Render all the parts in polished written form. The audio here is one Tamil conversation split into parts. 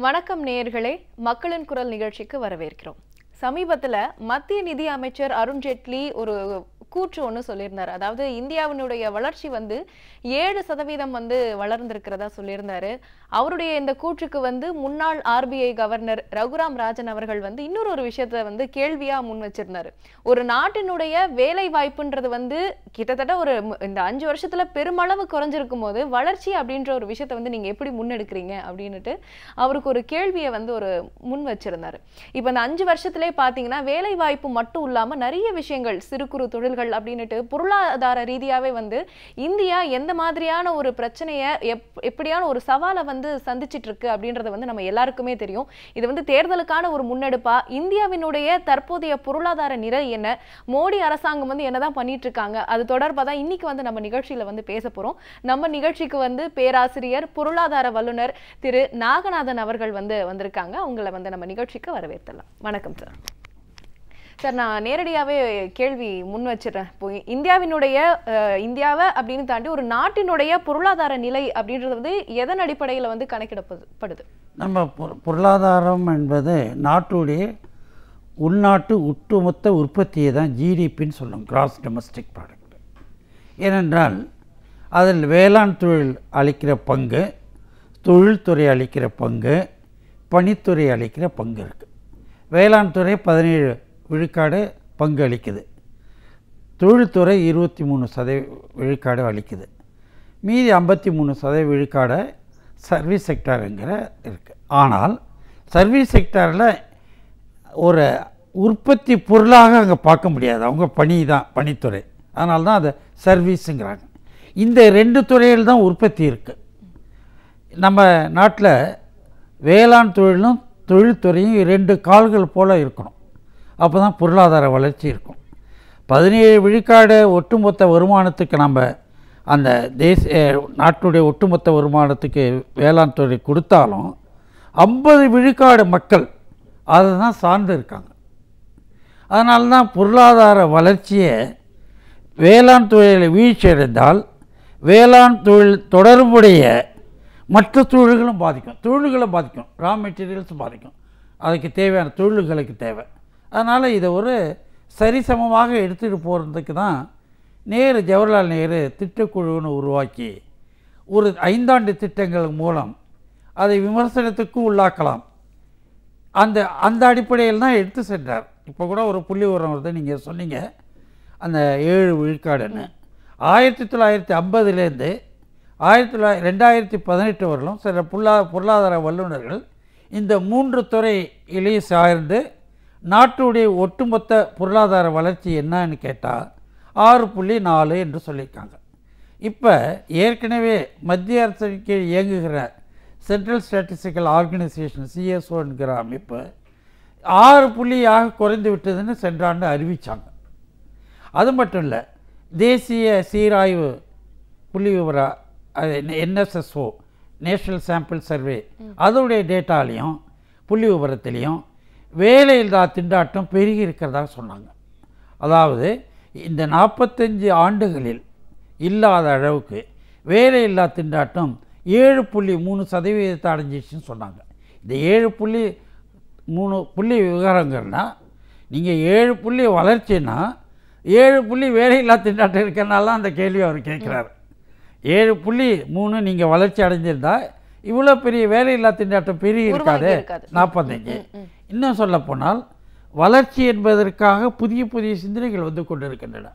வணக்கம் நேயர்களே, மக்களின் குரல் நிகழ்ச்சிக்கு வரவேற்கிறோம். சமீபத்துல மத்திய நிதி அமைச்சர் அருண் ஜேட்லி ஒரு கூற்று ஒன்று சொல்லியிருந்தார். அதாவது இந்தியாவினுடைய வளர்ச்சி 7% வளர்ந்திருக்கிறதா சொல்லியிருந்தாரு. அவருடைய இந்த கூற்றுக்கு முன்னாள் RBI கவர்னர் ரகுராம் ராஜன் அவர்கள் இன்னொரு ஒரு விஷயத்த கேள்வியா முன் வச்சிருந்தாரு. ஒரு நாட்டினுடைய வேலை வாய்ப்புன்றது கிட்டத்தட்ட ஒரு இந்த 5 வருஷத்துல பெருமளவு குறைஞ்சிருக்கும் போது வளர்ச்சி அப்படின்ற ஒரு விஷயத்த நீங்க எப்படி முன்னெடுக்கிறீங்க அப்படின்னுட்டு அவருக்கு ஒரு கேள்வியை ஒரு முன் வச்சிருந்தாரு. இப்ப இந்த 5 வருஷத்திலே பாத்தீங்கன்னா வேலை வாய்ப்பு மட்டும் இல்லாம நிறைய விஷயங்கள் சிறு குறு தொழில்கள் அப்படின்னுட்டு பொருளாதார ரீதியாவே இந்தியா எந்த மாதிரியான ஒரு பிரச்சனையை எப்படியான ஒரு சவாலை சந்திச்சிட்டு இருக்கு அப்படின்றது நம்ம எல்லாருக்குமே தெரியும். இது தேர்தலுக்கான ஒரு முன்னெடுப்பா, இந்தியாவினுடைய தற்போதைய பொருளாதார நிலை என்ன, மோடி அரசாங்கம் என்னதான் பண்ணிட்டு இருக்காங்க, அது தொடர்பா தான் இன்னைக்கு நம்ம நிகழ்ச்சியில பேச போறோம். நம்ம நிகழ்ச்சிக்கு பேராசிரியர் பொருளாதார வல்லுநர் திரு நாகநாதன் அவர்கள் வந்திருக்காங்க. அவங்களை நம்ம நிகழ்ச்சிக்கு வரவேற்கலாம். வணக்கம் சார். சார், நான் நேரடியாகவே கேள்வி முன் வச்சிடறேன். இப்போ இந்தியாவை அப்படின்னு தாண்டி ஒரு நாட்டினுடைய பொருளாதார நிலை அப்படின்றது எதன் அடிப்படையில் கணக்கிடப்படுது? நம்ம பொருளாதாரம் என்பது நாட்டுடைய உள்நாட்டு ஒட்டுமொத்த உற்பத்தியை தான் ஜிடிபின்னு சொல்லும், கிராஸ் டொமஸ்டிக் ப்ராடக்ட். ஏனென்றால் அதில் வேளாண் தொழில் அளிக்கிற பங்கு, தொழில்துறை அளிக்கிற பங்கு, பணித்துறை அளிக்கிற பங்கு இருக்குது. வேளாண் துறை 17 விழுக்காடு பங்கு அளிக்குது, தொழில்துறை 23% விழுக்காடு அளிக்குது, மீதி 53% விழுக்காடு சர்வீஸ் செக்டாருங்கிற இருக்குது. ஆனால் சர்வீஸ் செக்டாரில் ஒரு உற்பத்தி பொருளாக அங்கே பார்க்க முடியாது, அவங்க பணி தான், பணித்துறை. அதனால தான் அதை சர்வீஸுங்கிறாங்க. இந்த 2 துறையில் தான் உற்பத்தி இருக்குது. நம்ம நாட்டில் வேளாண் தொழிலும் தொழில்துறையும் 2 கால்கள் போல் இருக்கணும். அப்போ தான் பொருளாதார வளர்ச்சி இருக்கும். 17 விழுக்காடு ஒட்டுமொத்த வருமானத்துக்கு நம்ம அந்த நாட்டுடைய ஒட்டுமொத்த வருமானத்துக்கு வேளாண் துறை கொடுத்தாலும் 50 விழுக்காடு மக்கள் அதை தான் சார்ந்து இருக்காங்க. அதனால தான் பொருளாதார வளர்ச்சியை வேளாண் தொழிலில் வீழ்ச்சி அடைந்தால் வேளாண் தொழில் தொடர்புடைய மற்ற தொழில்களும் பாதிக்கும், ரா மெட்டீரியல்ஸ் பாதிக்கும், அதுக்கு தேவையான தொழில்களுக்கு தேவை. அதனால் இதை ஒரு சரிசமமாக எடுத்துகிட்டு போகிறதுக்கு தான் ஜவஹர்லால் நேரு திட்டக்குழுன்னு உருவாக்கி ஒரு 5 ஆண்டு திட்டங்கள் மூலம் அதை விமர்சனத்துக்கு உள்ளாக்கலாம். அந்த அடிப்படையில் தான் எடுத்து சென்றார். இப்போ கூட ஒரு புள்ளி உரம் வருது, நீங்கள் சொன்னீங்க அந்த 7 விழுக்காடுன்னு. 1950லேருந்து 2018 வரலும் சில பொருளாதார வல்லுநர்கள் இந்த 3 துறையிலேயும் சார்ந்து நாட்டுடைய ஒட்டுமொத்த பொருளாதார வளர்ச்சி என்னன்னு கேட்டால் 6.4 என்று சொல்லியிருக்காங்க. இப்போ ஏற்கனவே மத்திய அரசின் கீழ் இயங்குகிற சென்ட்ரல் ஸ்டாட்டிஸ்டிக்கல் ஆர்கனைசேஷன் CSOங்கிற அமைப்பு 6 குறைந்து விட்டதுன்னு சென்ற ஆண்டு அறிவித்தாங்க. அது மட்டும் இல்லை, தேசிய சீராய்வு புள்ளி விவர NSSO நேஷ்னல் சாம்பிள் சர்வே அதோடைய டேட்டாலையும் புள்ளி விவரத்திலையும் வேலையில்லா திண்டாட்டம் பெருகி இருக்கிறதாக சொன்னாங்க. அதாவது இந்த 45 ஆண்டுகளில் இல்லாத அளவுக்கு வேலையில்லா திண்டாட்டம் 7.3% அடைஞ்சிச்சுன்னு சொன்னாங்க. இந்த 7.3 புள்ளி விவரங்கள்னா நீங்கள் 7 புள்ளி வளர்ச்சின்னா 7 வேலையில்லா திண்டாட்டம் இருக்கிறனால தான் அந்த கேள்வி அவர் கேட்குறாரு. 7.3 நீங்கள் வளர்ச்சி அடைஞ்சிருந்தால் இவ்வளோ பெரிய வேலையில்லா திண்டாட்டம் பெருகி இருக்காது. 45. இன்னும் சொல்லப்போனால் வளர்ச்சி என்பதற்காக புதிய சிந்தனைகள் கொண்டிருக்கின்றன.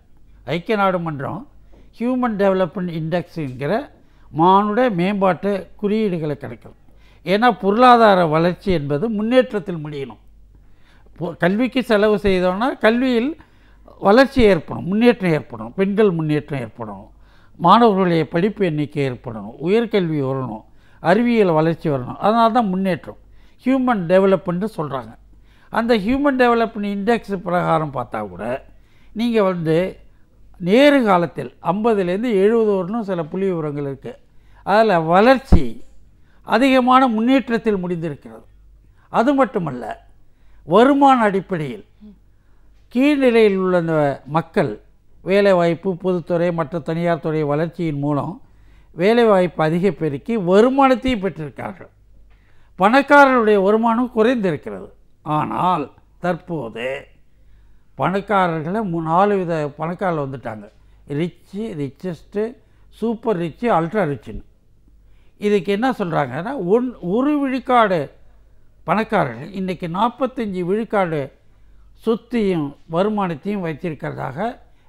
ஐக்கிய நாடு மன்றம் ஹியூமன் டெவலப்மெண்ட் இண்டெக்ஸுங்கிற மானுட மேம்பாட்டு குறியீடுகளை கிடைக்கும். ஏன்னா பொருளாதார வளர்ச்சி என்பது முன்னேற்றத்தில் முடியணும். கல்விக்கு செலவு செய்தோன்னா கல்வியில் வளர்ச்சி ஏற்படும், முன்னேற்றம் ஏற்படும், பெண்கள் முன்னேற்றம் ஏற்படணும், மாணவர்களுடைய படிப்பு எண்ணிக்கை ஏற்படணும், உயர்கல்வி வரணும், அறிவியல் வளர்ச்சி வரணும். அதனால தான் முன்னேற்றம், ஹியூமன் டெவலப்மெண்ட்டு சொல்கிறாங்க. அந்த ஹியூமன் டெவலப்மெண்ட் இண்டெக்ஸ் பிரகாரம் பார்த்தா கூட நீங்கள் நேரு காலத்தில் 50லேருந்து 70 வரணும் சில புள்ளி விவரங்கள் இருக்குது. அதில் வளர்ச்சி அதிகமான முன்னேற்றத்தில் முடிந்திருக்கிறது. அது மட்டுமல்ல, வருமான அடிப்படையில் கீழ்நிலையில் உள்ள அந்த மக்கள் வேலைவாய்ப்பு, பொதுத்துறை, மற்ற தனியார் துறை வளர்ச்சியின் மூலம் வேலைவாய்ப்பு அதிக பெருக்கி வருமானத்தையும் பெற்றிருக்கார்கள். பணக்காரருடைய வருமானம் குறைந்திருக்கிறது. ஆனால் தற்போது பணக்காரர்களை 4 வித பணக்காரர்கள் வந்துட்டாங்க. Rich, richest, super rich, ultra ரிச்சுன்னு. இதுக்கு என்ன சொல்கிறாங்கன்னா, 1 விழுக்காடு பணக்காரர்கள் இன்றைக்கி 45 விழுக்காடு சொத்தையும் வருமானத்தையும் வைத்திருக்கிறதாக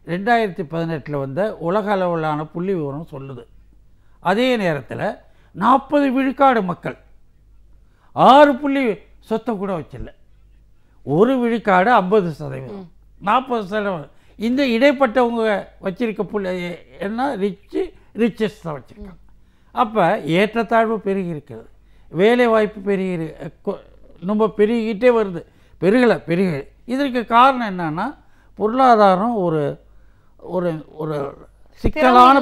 2018 வந்த உலக அளவிலான புள்ளி விவரம் சொல்லுது. அதே நேரத்தில் 40 விழுக்காடு மக்கள் 6 புள்ளி சொத்தை கூட வச்சில்ல. 1 விழுக்காடு 50%, 40%. இந்த இடைப்பட்டவங்க வச்சிருக்க புள்ளி என்ன ரிச்சஸ் தான் வச்சுருக்காங்க. அப்போ ஏற்றத்தாழ்வு பெருகி இருக்கிறது, வேலை வாய்ப்பு பெருகி ரொம்ப பெருகிக்கிட்டே வருது, பெருகலை. இதற்கு காரணம் என்னன்னா, பொருளாதாரம் ஒரு ஒரு ஒரு சிக்கலான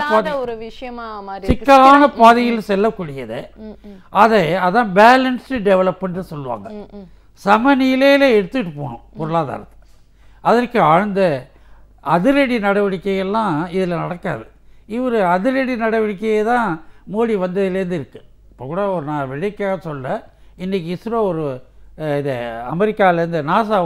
பாதையில் செல்லக்கூடியது. அதான் பேலன்ஸ்டு டெவலப்மெண்ட் சொல்லுவாங்க. சமநிலையில் எடுத்துகிட்டு போகணும் பொருளாதாரத்தை. அதற்கு ஆழ்ந்த அதிரடி நடவடிக்கைகள்லாம் இதில் நடக்காது. இவர் அதிரடி நடவடிக்கையை தான் மோடி வந்ததுலேருந்து இருக்குது. இப்போ கூட நான் வெள்ளிக்காக சொல்ல, இன்றைக்கி இஸ்ரோ ஒரு இது அமெரிக்காவிலேருந்து நாசா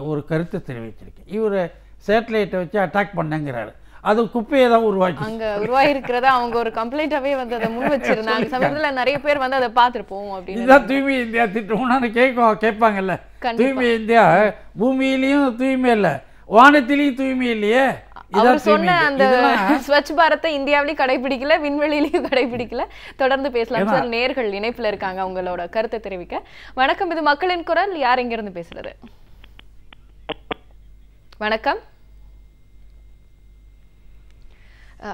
ஒரு கருத்தை தெரிவிச்சிருக்கு. இவர் சேட்டலைட்டை வச்சு அட்டாக் பண்ணங்கிறாரு. அது குப்பையை தான் உருவாயிருக்கிறதா அவங்க ஒரு கம்ப்ளைண்டாகவே வந்து அதை முன் வச்சிருந்தாங்க. சமயத்தில் நிறைய பேர் வந்து அதை பார்த்துருப்போம் அப்படின்னு. இதுதான் தூய்மை இந்தியா திட்டம்னு கேட்பாங்கல்ல. தூய்மை இந்தியா பூமியிலையும் தூய்மை இல்லை, வானத்திலையும் தூய்மை இல்லையே. அவர் சொன்ன அந்த ஸ்வச் பாரத்தை இந்தியாவிலையும் கடைபிடிக்கல, விண்வெளியிலையும் கடைபிடிக்கல. தொடர்ந்து பேசலாம் சார். நேர்கள் இணைப்புல இருக்காங்க அவங்களோட கருத்தை தெரிவிக்க. வணக்கம், இது மக்களின் குரல். யார் எங்க இருந்து பேசுறது? வணக்கம்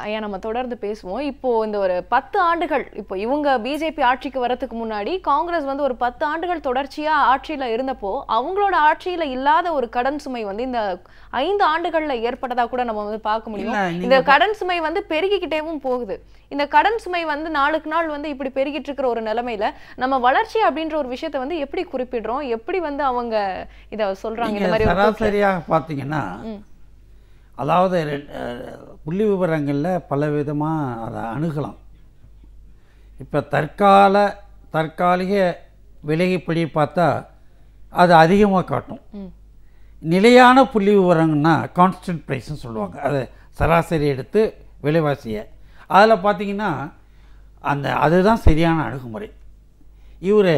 ஐயா, நம்ம தொடர்ந்து பேசுவோம். இப்போ இந்த ஒரு 10 ஆண்டுகள், இப்போ இவங்க பிஜேபி ஆட்சிக்கு வரதுக்கு முன்னாடி காங்கிரஸ் வந்து ஒரு 10 ஆண்டுகள் தொடர்ச்சியா ஆட்சியில இருந்தப்போ அவங்களோட ஆட்சியில இல்லாத ஒரு கடன் சுமை வந்து இந்த 5 ஆண்டுகள்ல ஏற்பட்டதா கூட நம்ம வந்து பார்க்க முடியும். இந்த கடன் சுமை வந்து பெருகிக்கிட்டேவும் போகுது. இந்த கடன் சுமை வந்து நாளுக்கு நாள் வந்து இப்படி பெருகிட்டு இருக்கிற ஒரு நிலைமையில நம்ம வளர்ச்சி அப்படின்ற ஒரு விஷயத்தை வந்து எப்படி குறிப்பிடுறோம், எப்படி வந்து அவங்க இத சொல்றாங்க? இந்த மாதிரி சராசரியாக பார்த்தீங்கன்னா, அதாவது புள்ளி விவரங்களில் பல விதமாக அதை அணுகலாம். இப்போ தற்காலிக விலைப்படி பார்த்தா அது அதிகமாக காட்டும். நிலையான புள்ளி விவரங்கன்னா கான்ஸ்டன்ட் ப்ரைஸ்ன்னு சொல்லுவாங்க. அதை சராசரி எடுத்து விலைவாசியை அதில் பார்த்திங்கன்னா அதுதான் சரியான அணுகுமுறை. இவர்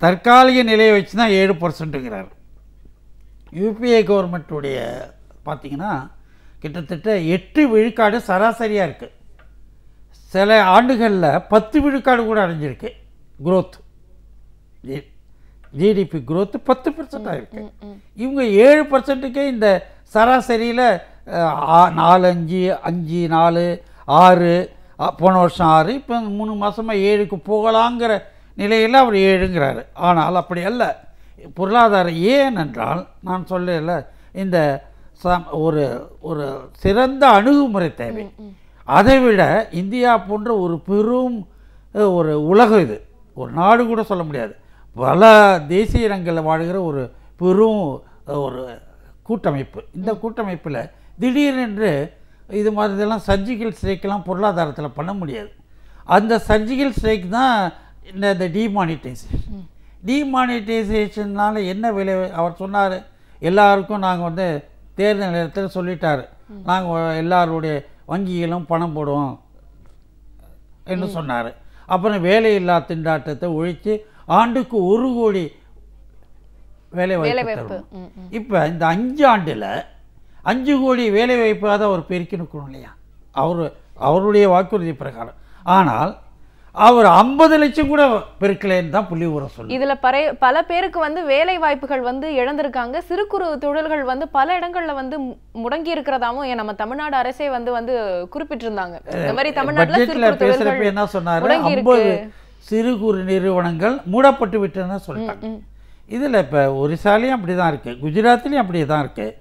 தற்காலிக நிலையை வச்சு தான் 7%ங்கிறார். யூபிஏ கவர்மெண்ட்டுடைய பார்த்திங்கன்னா கிட்டத்தட்ட 8 விழுக்காடு சராசரியாக இருக்குது. சில ஆண்டுகளில் 10 விழுக்காடு கூட அடைஞ்சிருக்கு. குரோத், ஜிடிபி குரோத்து 10% இருக்குது. இவங்க 7%க்கே இந்த சராசரியில் 4, 5, 5, 4, 6, போன வருஷம் 6, இப்போ 3 மாதமாக 7க்கு போகலாங்கிற நிலையில் அவர் 7ங்கிறாரு. ஆனால் அப்படி அல்ல. பொருளாதாரம் ஏனென்றால் நான் சொல்லல, இந்த ஒரு சிறந்த அணுகுமுறை தேவை. அதைவிட இந்தியா போன்ற ஒரு பெரும் ஒரு உலகம், இது ஒரு நாடு கூட சொல்ல முடியாது, பல தேசிய இனங்களில் வாழ்கிற ஒரு பெரும் ஒரு கூட்டமைப்பு. இந்த கூட்டமைப்பில் திடீரென்று இது மாதிரிலாம் சர்ஜிக்கல் ஸ்ட்ரைக்கெல்லாம் பொருளாதாரத்தில் பண்ண முடியாது. அந்த சர்ஜிக்கல் ஸ்ட்ரைக் தான் இந்த டிமானிட்டைசேஷனால் என்ன விலை. அவர் சொன்னார், எல்லாருக்கும் நாங்கள் வந்து தேர்தல் நேரத்தில் சொல்லிட்டார், நாங்கள் எல்லாருடைய வங்கிகளும் பணம் போடுவோம் என்று சொன்னார். அப்புறம் வேலையில்லா திண்டாட்டத்தை ஒழித்து ஆண்டுக்கு 1 கோடி வேலைவாய்ப்பு தரும். இப்போ இந்த 5 ஆண்டில் 5 கோடி வேலைவாய்ப்பாக அவர் பெருக்கினுக்கணும் இல்லையா, அவருடைய வாக்குறுதி பிரகாரம். ஆனால் அவர் 50 லட்சம் கூட பெருக்கலைன்னு தான் புள்ளி விவரம் சொல்லுது. இதுல பல பேருக்கு வந்து வேலை வாய்ப்புகள் வந்து இழந்திருக்காங்க. சிறு குறு தொழில்கள் வந்து பல இடங்கள்ல வந்து முடங்கி இருக்கிறதாவும் நம்ம தமிழ்நாடு அரசே வந்து குறிப்பிட்டிருந்தாங்க. இந்த மாதிரி தமிழ்நாட்டுல பேசுறப்ப என்ன சொன்னாரு, 50 சிறு குறு நிறுவனங்கள் மூடப்பட்டு விட்டுன்னு சொல்லிட்டாங்க. இதில் இப்போ ஒரிசாலையும் அப்படி தான் இருக்குது, குஜராத்லேயும் அப்படி தான் இருக்குது.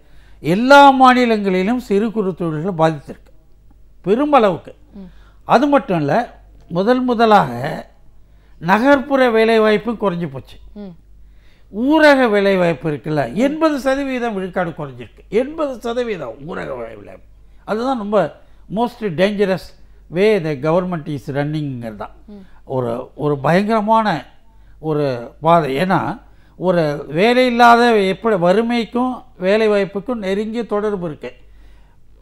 எல்லா மாநிலங்களிலும் சிறு குறு தொழில்கள் பாதித்திருக்கு பெருமளவுக்கு. அது மட்டும் இல்லை, முதலாக நகர்ப்புற வேலைவாய்ப்பு குறைஞ்சி போச்சு. ஊரக வேலைவாய்ப்பு இருக்குல்ல, 80% விழுக்காடு குறைஞ்சிருக்கு. 80% ஊரக வேலைவாய்ப்பு. அதுதான் ரொம்ப most dangerous way the government is ரன்னிங்கிறது தான். ஒரு பயங்கரமான ஒரு பாதை. ஏன்னா ஒரு வேலை இல்லாத எப்படி வறுமைக்கும் வேலை வாய்ப்புக்கும் நெருங்கிய தொடர்பு இருக்குது.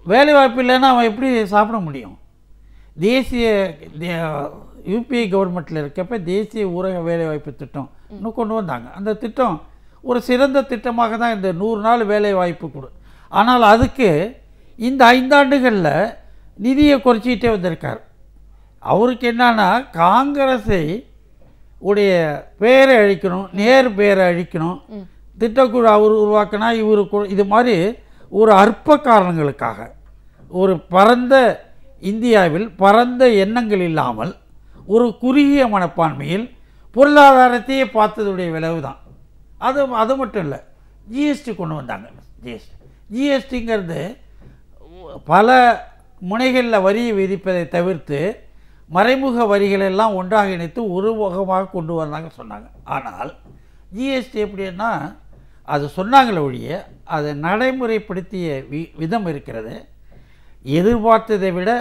வேலை வாய்ப்பு இல்லைன்னா அவன் எப்படி சாப்பிட முடியும்? தேசிய யூபிஏ கவர்மெண்ட்டில் இருக்கப்ப தேசிய ஊரக வேலைவாய்ப்பு திட்டம் இன்னும் கொண்டு வந்தாங்க. அந்த திட்டம் ஒரு சிறந்த திட்டமாக தான் இந்த 100 நாள் வேலை வாய்ப்பு கொடு. ஆனால் அதுக்கு இந்த 5 ஆண்டுகளில் நிதியை குறைச்சிக்கிட்டே வந்திருக்கார். அவருக்கு என்னன்னா காங்கிரஸை உடைய பேரை அழிக்கணும், நேர் பேரை அழிக்கணும், திட்டக்குழு அவர் உருவாக்கினா இவருக்கு இது மாதிரி ஒரு அற்ப காரணங்களுக்காக ஒரு பரந்த இந்தியாவில் பரந்த எண்ணங்கள் இல்லாமல் ஒரு குறுகிய மனப்பான்மையில் பொருளாதாரத்தையே பார்த்ததுடைய விளைவு தான். அது மட்டும் இல்லை, ஜிஎஸ்டி கொண்டு வந்தாங்க. ஜிஎஸ்டிங்கிறது பல முனைகளில் வரியை விதிப்பதை தவிர்த்து மறைமுக வரிகளெல்லாம் ஒன்றாக இணைத்து ஒரு வகமாக கொண்டு வந்தாங்க சொன்னாங்க. ஆனால் ஜிஎஸ்டி எப்படின்னா அது சொன்னாங்களே ஒழிய அதை நடைமுறைப்படுத்திய விதம் இருக்கிறது. எதிர்பார்த்ததை விட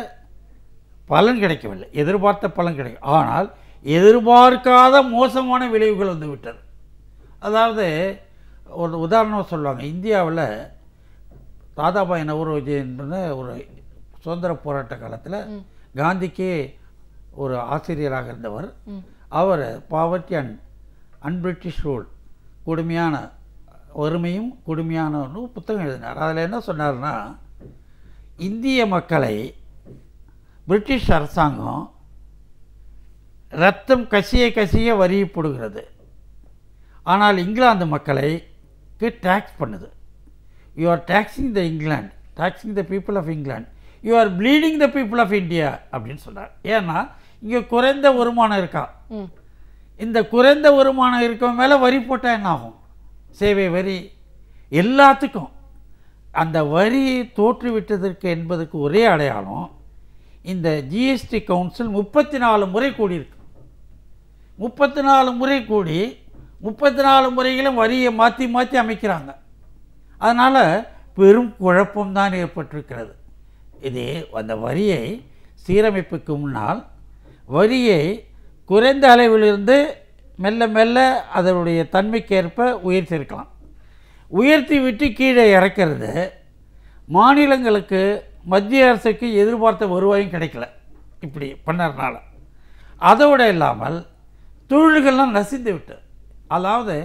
பலன் கிடைக்கவில்லை. எதிர்பார்த்த பலன் கிடைக்கும், ஆனால் எதிர்பார்க்காத மோசமான விளைவுகள் வந்து விட்டது. அதாவது ஒரு உதாரணம் சொல்லுவாங்க. இந்தியாவில் தாதாபாய் நவரோஜி என்பது ஒரு சுதந்திர போராட்ட காலத்தில் காந்திக்கு ஒரு ஆசிரியராக இருந்தவர். அவர் பாவர்ட்டி அண்ட் அன்பிரிட்டிஷ் ரூல், கொடுமையான வறுமையும் கொடுமையான புத்தகம் எழுதினார். அதில் என்ன சொன்னார்னா, இந்திய மக்களை பிரிட்டிஷ் அரசாங்கம் ரத்தம் கசிய வரி போடுகிறது, ஆனால் இங்கிலாந்து மக்களைக்கு டேக்ஸ் பண்ணுது. You are taxing the England, taxing the people of England, you are bleeding the people of India அப்படின்னு சொன்னார். ஏன்னா இங்கே குறைந்த வருமானம் இருக்கா, இந்த குறைந்த வருமானம் இருக்க மேலே வரி போட்டால் என்ன ஆகும்? சேவை வரி எல்லாத்துக்கும். அந்த வரி தோற்றுவிட்டதற்கு என்பதற்கு ஒரே அடையாளம் இந்த ஜிஎஸ்டி கவுன்சில் 34 முறை கூடியிருக்கு. 34 முறை கூடி 34 முறைகளும் வரியை மாற்றி மாற்றி அமைக்கிறாங்க. அதனால் பெரும் குழப்பம்தான் ஏற்பட்டிருக்கிறது. இதே அந்த வரியை சீரமைப்புக்கு முன்னால் வரியை குறைந்த அளவிலிருந்து மெல்ல மெல்ல அதனுடைய தன்மைக்கேற்ப உயர்த்தியிருக்கலாம். உயர்த்தி விட்டு கீழே இறக்கிறது மாநிலங்களுக்கு மத்திய அரசுக்கு எதிர்பார்த்த வருவாயும் கிடைக்கல இப்படி பண்ணறனால. அதோடு இல்லாமல் தொழில்கள்லாம் நசிந்து விட்டு, அதாவது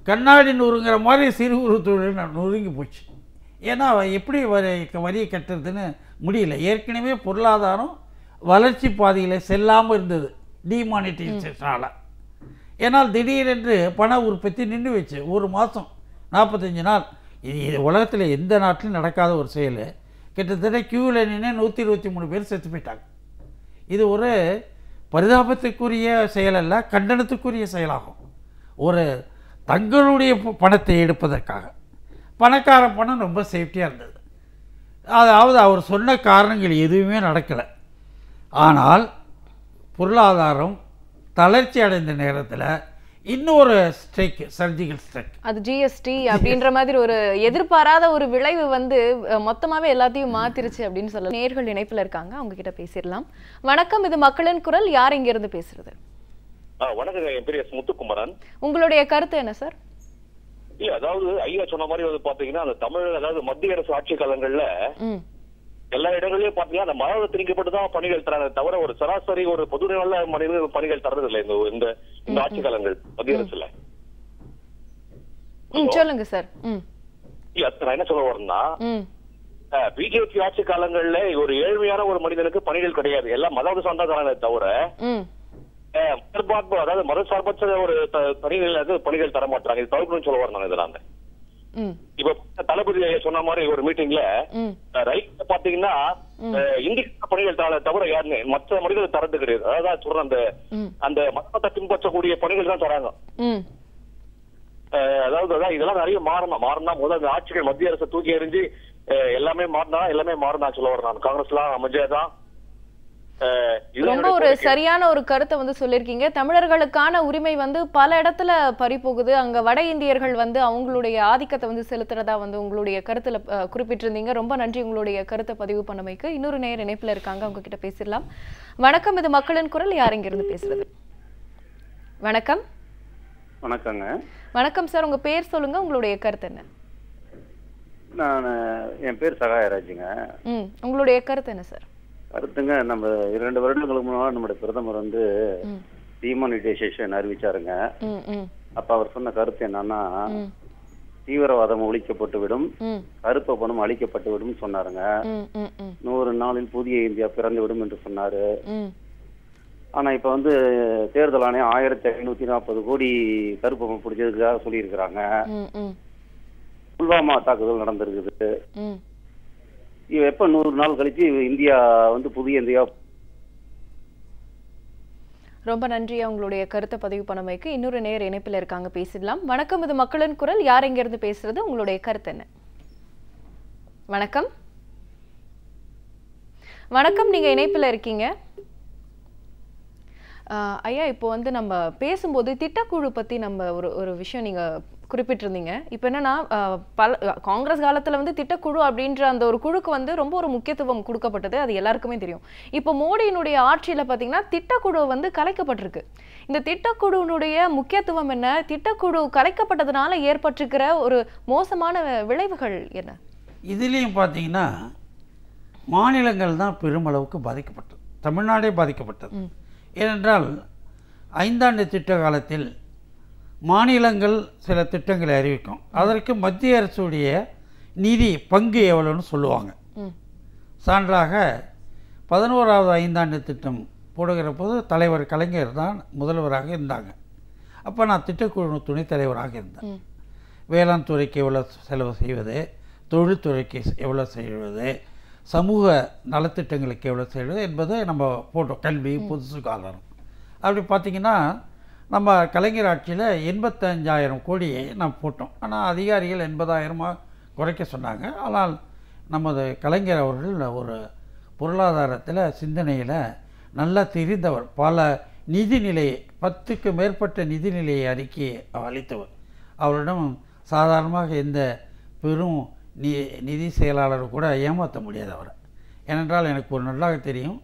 கண்ணாடி நுறுங்கிற மாதிரி சிறு குறு தொழில் நொறுங்கி போச்சு. ஏன்னா எப்படி வரியை கட்டுறதுன்னு முடியல. ஏற்கனவே பொருளாதாரம் வளர்ச்சி பாதையில் செல்லாமல் இருந்தது டிமானிட்டைசேஷனால். ஏன்னால் திடீரென்று பண உற்பத்தி நின்று வச்சு ஒரு மாதம் 45 நாள். இது உலகத்தில் எந்த நாட்டிலும் நடக்காத ஒரு செயல். கிட்டத்தட்ட கியூவில் நின்று 123 பேர் செத்து போயிட்டாங்க. இது ஒரு பரிதாபத்துக்குரிய செயல் அல்ல, கண்டனத்துக்குரிய செயலாகும். ஒரு தங்களுடைய பணத்தை எடுப்பதற்காக பணக்கார பணம் ரொம்ப சேஃப்டியாக இருந்தது. அதாவது அவர் சொன்ன காரணங்கள் எதுவுமே நடக்கலை. ஆனால் பொருளாதாரம் தளர்ச்சி அடைந்த நேரத்தில் இன்னொரு ஸ்ட்ரைக், சர்ஜிக்கல் ஸ்ட்ரைக், அது ஜிஎஸ்டி அப்படின்ற மாதிரி ஒரு எதிர்பாராத ஒரு விளைவு வந்து மொத்தமாவே எல்லாத்தையும் மாத்திருச்சு அப்படின்னு சொல்ல. நேர்கள் இணைப்புல இருக்காங்க, அவங்க கிட்ட பேசிடலாம். வணக்கம், இது மக்களின் குரல். யார் இங்க இருந்து பேசுறது? வணக்கம், என் பேர் எஸ் முத்துக்குமரன். உங்களுடைய கருத்து என்ன சார்? இல்ல, அதாவது ஐயா சொன்ன மாதிரி வந்து பாத்தீங்கன்னா அந்த தமிழ், அதாவது மத்திய அரசு ஆட்சி காலங்கள்ல எல்லா இடங்களையும் பாத்தீங்கன்னா அந்த மழை திணிக்கப்பட்டுதான் பணிகள் தராங்க தவிர ஒரு சராசரி ஒரு பொது நல்ல மனித பணிகள் தரது இல்லை இந்த ஆட்சி காலங்கள் மத்திய அரசுல. சொல்லுங்க சார். நான் என்ன சொல்ல வரேன்னா, பிஜேபி ஆட்சி காலங்கள்ல ஒரு ஏழ்மையான ஒரு மனிதனுக்கு பணிகள் கிடையாது, எல்லாம் மதம் சார்ந்ததானே தவிர அதாவது மதசார்பற்ற ஒரு பணிகள் தர மாட்டாங்க. இது தவிர்க்கணும்னு சொல்ல வரேன் இதனால. இப்ப தளபதி சொன்ன மாதிரி ஒரு மீட்டிங்ல ரயில் பாத்தீங்கன்னா இந்திய பணிகள் தவிர யாருன்னு மற்ற மனிதர்கள் தரது கிடையாது. அதாவது சொல்றேன், அந்த மதத்தை பின்பற்றக்கூடிய பணிகள் தான் தராங்க. அதாவது இதெல்லாம் நிறைய மாறினா முதல் ஆட்சிகள் மத்திய அரசு தூக்கி எறிஞ்சு எல்லாமே மாறினா சொல்ல வரேன். காங்கிரஸ் எல்லாம் அமைஞ்சாதான். ரொம்ப ஒரு சரியான ஒரு கருத்தை வந்து சொல்லிருக்கீங்க. தமிழர்களுக்கான உரிமை வந்து பல இடத்துல பறி போகுது. அங்க வட இந்தியர்கள் வந்து அவங்களுடைய ஆதிக்கத்தை வந்து செலுத்துறதா வந்து உங்களுடைய கருத்துல குறிப்பிட்டிருந்தீங்க. ரொம்ப நன்றி உங்களுடைய கருத்தை பதிவு பண்ணமைக்கு. இன்னொரு நேர் இணைப்புல இருக்காங்க, அவங்க கிட்ட பேசிடலாம். வணக்கம், இது மக்களின் குரல். யார் இங்க இருந்து பேசுறது? வணக்கம். வணக்கங்க. வணக்கம் சார், உங்க பேர் சொல்லுங்க, உங்களுடைய கருத்து என்ன? என் பேர் சகாயராஜுங்க. உங்களுடைய கருத்து என்ன சார்? கருத்துங்க, நம்ம 2 வருடங்களுக்கு முன்னாடி நம்முடைய பிரதமர் டிமானிட்டைசேஷன் அறிவிச்சாருங்க. அப்ப அவர் சொன்ன கருத்து என்னன்னா, தீவிரவாதம் ஒழிக்கப்பட்டு விடும், கருப்பு பணம் அழிக்கப்பட்டு விடும் சொன்னாருங்க. 100 நாளில் புதிய இந்தியா பிறந்து விடும் என்று சொன்னாரு. ஆனா இப்ப தேர்தல் ஆணையம் 1540 கோடி கருப்பு பணம் பிடிச்சதுக்காக சொல்லியிருக்கிறாங்க. புல்வாமா தாக்குதல் நடந்திருக்குது. எப்ப 100 நாள் கழிச்சு இந்தியா புதிய இந்தியா. ரொம்ப நன்றி உங்களுடைய கருத்தை பதிவு பண்ணமைக்கு. இன்னொரு நேர் இணைப்பில் இருக்காங்க, பேசிடலாம். வணக்கம், இது மக்களின் குரல். யார் எங்க இருந்து பேசுறது? உங்களுடைய கருத்து என்ன? வணக்கம் வணக்கம், நீங்க இணைப்பில் இருக்கீங்க. ஐயா, இப்போ நம்ம பேசும்போது திட்டக்குழு பத்தி நம்ம ஒரு விஷயம் நீங்க குறிப்பிட்டிருந்தீங்க. இப்போ என்னன்னா, காங்கிரஸ் காலத்துல திட்டக்குழு அப்படின்ற அந்த ஒரு குழுக்கு ரொம்ப ஒரு முக்கியத்துவம் கொடுக்கப்பட்டது, அது எல்லாருக்குமே தெரியும். இப்போ மோடியினுடைய ஆட்சியில பாத்தீங்கன்னா திட்டக்குழு கலைக்கப்பட்டிருக்கு. இந்த திட்டக்குழுனுடைய முக்கியத்துவம் என்ன? திட்டக்குழு கலைக்கப்பட்டதுனால ஏற்பட்டிருக்கிற ஒரு மோசமான விளைவுகள் என்ன? இதுலேயும் பார்த்தீங்கன்னா மாநிலங்கள் தான் பெருமளவுக்கு பாதிக்கப்பட்டது. தமிழ்நாடே பாதிக்கப்பட்டது. ஏனென்றால் 5 ஆண்டு திட்ட காலத்தில் மாநிலங்கள் சில திட்டங்களை அறிவிக்கும். அதற்கு மத்திய அரசுடைய நிதி பங்கு எவ்வளோன்னு சொல்லுவாங்க. சான்றாக 11வது 5 ஆண்டு திட்டம் போடுகிற போது தலைவர் கலைஞர் தான் முதல்வராக இருந்தாங்க. அப்போ நான் திட்டக்குழு துணைத் தலைவராக இருந்தேன். வேளாண் துறைக்கு எவ்வளோ செலவு செய்வது, தொழில்துறைக்கு எவ்வளோ செய்வது, சமூக நலத்திட்டங்களுக்கு எவ்வளோ செய்வது என்பதை நம்ம போட்டோம். கல்வி, புதுசு காலம். அப்படி பார்த்திங்கன்னா நம்ம கலைஞர் ஆட்சியில் 85,000 கோடியை நம்ம போட்டோம். ஆனால் அதிகாரிகள் 80,000 குறைக்க சொன்னாங்க. ஆனால் நமது கலைஞர் அவர்கள் ஒரு பொருளாதாரத்தில் சிந்தனையில் நல்லா தெரிந்தவர். பல நிதிநிலை 10க்கு மேற்பட்ட நிதிநிலை அறிக்கையை அளித்தவர். அவரிடம் சாதாரணமாக எந்த பெரும் நிதி செயலாளர் கூட ஏமாற்ற முடியாது அவரை. ஏனென்றால் எனக்கு ஒரு நல்லாக தெரியும்,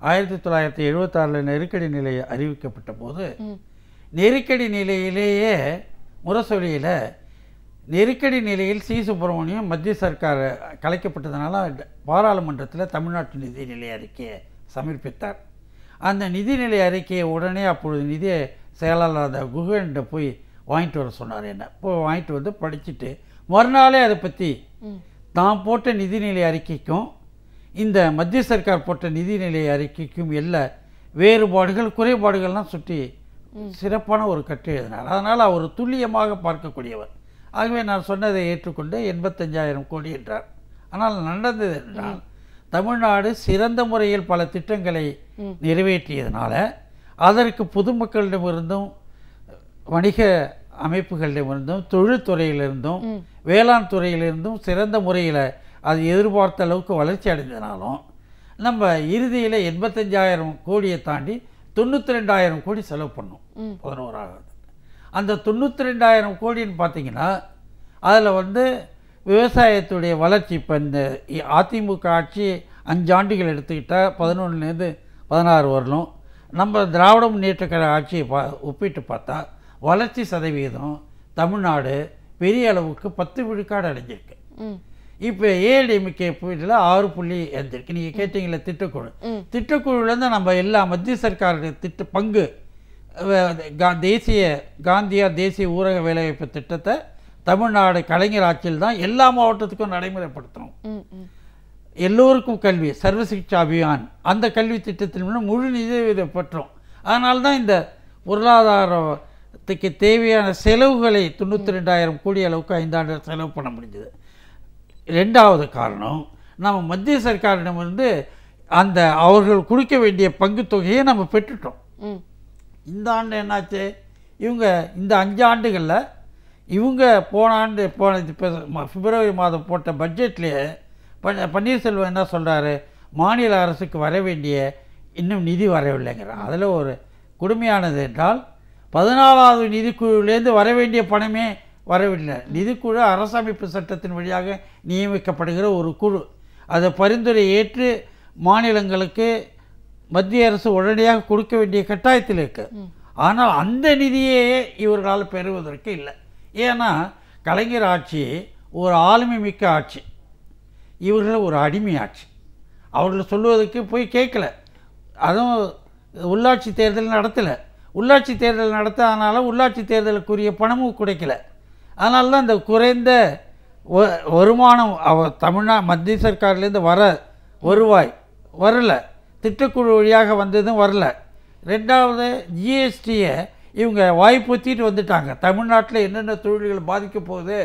1976 நெருக்கடி நிலை அறிவிக்கப்பட்ட போது நெருக்கடி நிலையிலேயே முரசொலியில் நெருக்கடி நிலையில் சி. சுப்பிரமணியம் மத்திய சர்க்கார் கலைக்கப்பட்டதுனால பாராளுமன்றத்தில் தமிழ்நாட்டு நிதிநிலை அறிக்கையை சமர்ப்பித்தார். அந்த நிதிநிலை அறிக்கையை உடனே அப்பொழுது நிதி செயலாளர் குகன்கிட்ட போய் வாங்கிட்டு வர சொன்னார். என்ன போய் வாங்கிட்டு படிச்சுட்டு மறுநாளே அதை பற்றி தான் போட்ட நிதிநிலை அறிக்கைக்கும் இந்த மத்திய சர்க்கார் போட்ட நிதிநிலை அறிக்கைக்கும் எல்லா வேறுபாடுகள் குறைபாடுகள்லாம் சுற்றி சிறப்பான ஒரு கட்டு எழுதினார். அதனால் அவர் துல்லியமாக பார்க்கக்கூடியவர். ஆகவே நான் சொன்னதை ஏற்றுக்கொண்டு 85,000 கோடி என்றார். ஆனால் நடந்தது என்றால் தமிழ்நாடு சிறந்த முறையில் பல திட்டங்களை நிறைவேற்றியதனால அதற்கு பொதுமக்களிடமிருந்தும் வணிக அமைப்புகளிடமிருந்தும் தொழில்துறையிலிருந்தும் வேளாண் துறையிலிருந்தும் சிறந்த முறையில் அது எதிர்பார்த்த அளவுக்கு வளர்ச்சி அடைந்தனாலும் நம்ம இறுதியில் 85,000 கோடியை தாண்டி 92,000 கோடி செலவு பண்ணோம் 11ஆவது. அந்த 92,000 கோடின்னு பார்த்தீங்கன்னா அதில் விவசாயத்துடைய வளர்ச்சி இப்போ இந்த அதிமுக ஆட்சி 5 ஆண்டுகள் எடுத்துக்கிட்டால் 11லேருந்து 16 வரலும் நம்ம திராவிட முன்னேற்ற கழக ஆட்சியை ஒப்பிட்டு பார்த்தா வளர்ச்சி சதவீதம் தமிழ்நாடு பெரிய அளவுக்கு 10 விழுக்காடு அடைஞ்சிருக்கு. இப்போ ஏடிஎம்கே போயிட்டுல 6 எழுந்திருக்கு. நீங்கள் கேட்டீங்களே திட்டக்குழுலேருந்து நம்ம எல்லா மத்திய சர்க்காருடைய பங்கு தேசிய ஊரக வேலைவாய்ப்பு திட்டத்தை தமிழ்நாடு கலைஞர் ஆட்சியில் தான் எல்லா மாவட்டத்துக்கும் நடைமுறைப்படுத்தணும். எல்லோருக்கும் கல்வி சர்வசிக்ஷா அபியான் அந்த கல்வி திட்டத்தின் முழு நிதி பெற்றோம். அதனால தான் இந்த பொருளாதாரத்துக்கு தேவையான செலவுகளை 92,000 கோடி அளவுக்கு 5 ஆண்டு செலவு பண்ண முடிஞ்சது. 2வது காரணம், நம்ம மத்திய சர்க்காரிடமிருந்து அந்த அவர்கள் கொடுக்க வேண்டிய பங்கு தொகையை நம்ம பெற்றுட்டோம். இந்த ஆண்டு என்னாச்சு, இவங்க இந்த 5 ஆண்டுகளில் இவங்க போன பிப்ரவரி மாதம் போட்ட பட்ஜெட்லேயே பன்னீர்செல்வம் என்ன சொல்கிறாரு, மாநில அரசுக்கு வர வேண்டிய இன்னும் நிதி வரவில்லைங்கிறார். அதில் ஒரு கொடுமையானது என்றால் 14வது நிதிக்குழுவிலேருந்து வர வேண்டிய பணமே வரவில்லை. நிதிக்குழு அரசமைப்பு சட்டத்தின் வழியாக நியமிக்கப்படுகிற ஒரு குழு. அதை பரிந்துரை ஏற்று மாநிலங்களுக்கு மத்திய அரசு உடனடியாக கொடுக்க வேண்டிய கட்டாயத்தில் இருக்குது. ஆனால் அந்த நிதியே இவர்களால் பெறுவதற்கு இல்லை. ஏன்னா கலைஞர் ஆட்சி ஒரு ஆளுமை மிக்க ஆட்சி, இவர்கள் ஒரு அடிமை ஆட்சி. அவர்கள் சொல்வதற்கு போய் கேட்கல. அதுவும் உள்ளாட்சி தேர்தல் நடத்தலை. உள்ளாட்சி தேர்தல் நடத்தாதனால உள்ளாட்சி தேர்தலுக்குரிய பணமும் கிடைக்கல. அதனால தான் இந்த குறைந்த வருமானம் மத்திய சர்க்கார்லேருந்து வர வருவாய் வரல, திட்டக்குழு வழியாக வந்ததும் வரல. ரெண்டாவது ஜிஎஸ்டியை இவங்க வாய்ப்புத்திட்டு வந்துட்டாங்க. தமிழ்நாட்டில் என்னென்ன தொழில்கள் பாதிக்க போகுது,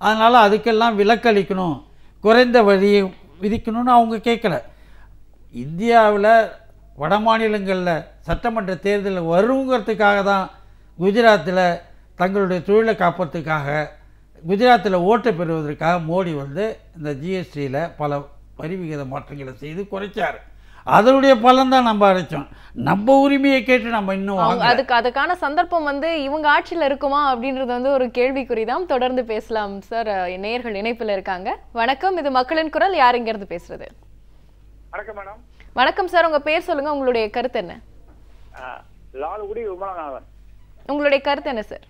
அதனால் அதுக்கெல்லாம் விலக்களிக்கணும், குறைந்த வரியை விதிக்கணும்னு அவங்க கேட்கல. இந்தியாவில் வட மாநிலங்களில் சட்டமன்ற தேர்தல் வருங்கிறதுக்காக தான் குஜராத்தில் தங்களுடைய தொழிலை காப்பதற்காக, குஜராத்தில் ஓட்டை பெறுவதற்காக மோடி வந்து இந்த ஜிஎஸ்டியில் பல வரி விகித மாற்றங்களை செய்து குறைச்சார். அதனுடைய பலன் தான் நம்ம அடைச்சோம். நம்ம உரிமையை கேட்டு நம்ம இன்னும் அதுக்கான சந்தர்ப்பம் வந்து இவங்க ஆட்சியில் இருக்குமா அப்படின்றது வந்து ஒரு கேள்விக்குறி தான். தொடர்ந்து பேசலாம் சார். நேயர்கள் இணைப்பில் இருக்காங்க. வணக்கம், இது மக்களின் குரல். யார் இங்கிருந்து பேசுறது? வணக்கம் மேடம். வணக்கம் சார், உங்க பேர் சொல்லுங்க, உங்களுடைய கருத்து என்ன? லால்குடி விமலநாதன். உங்களுடைய கருத்து என்ன சார்?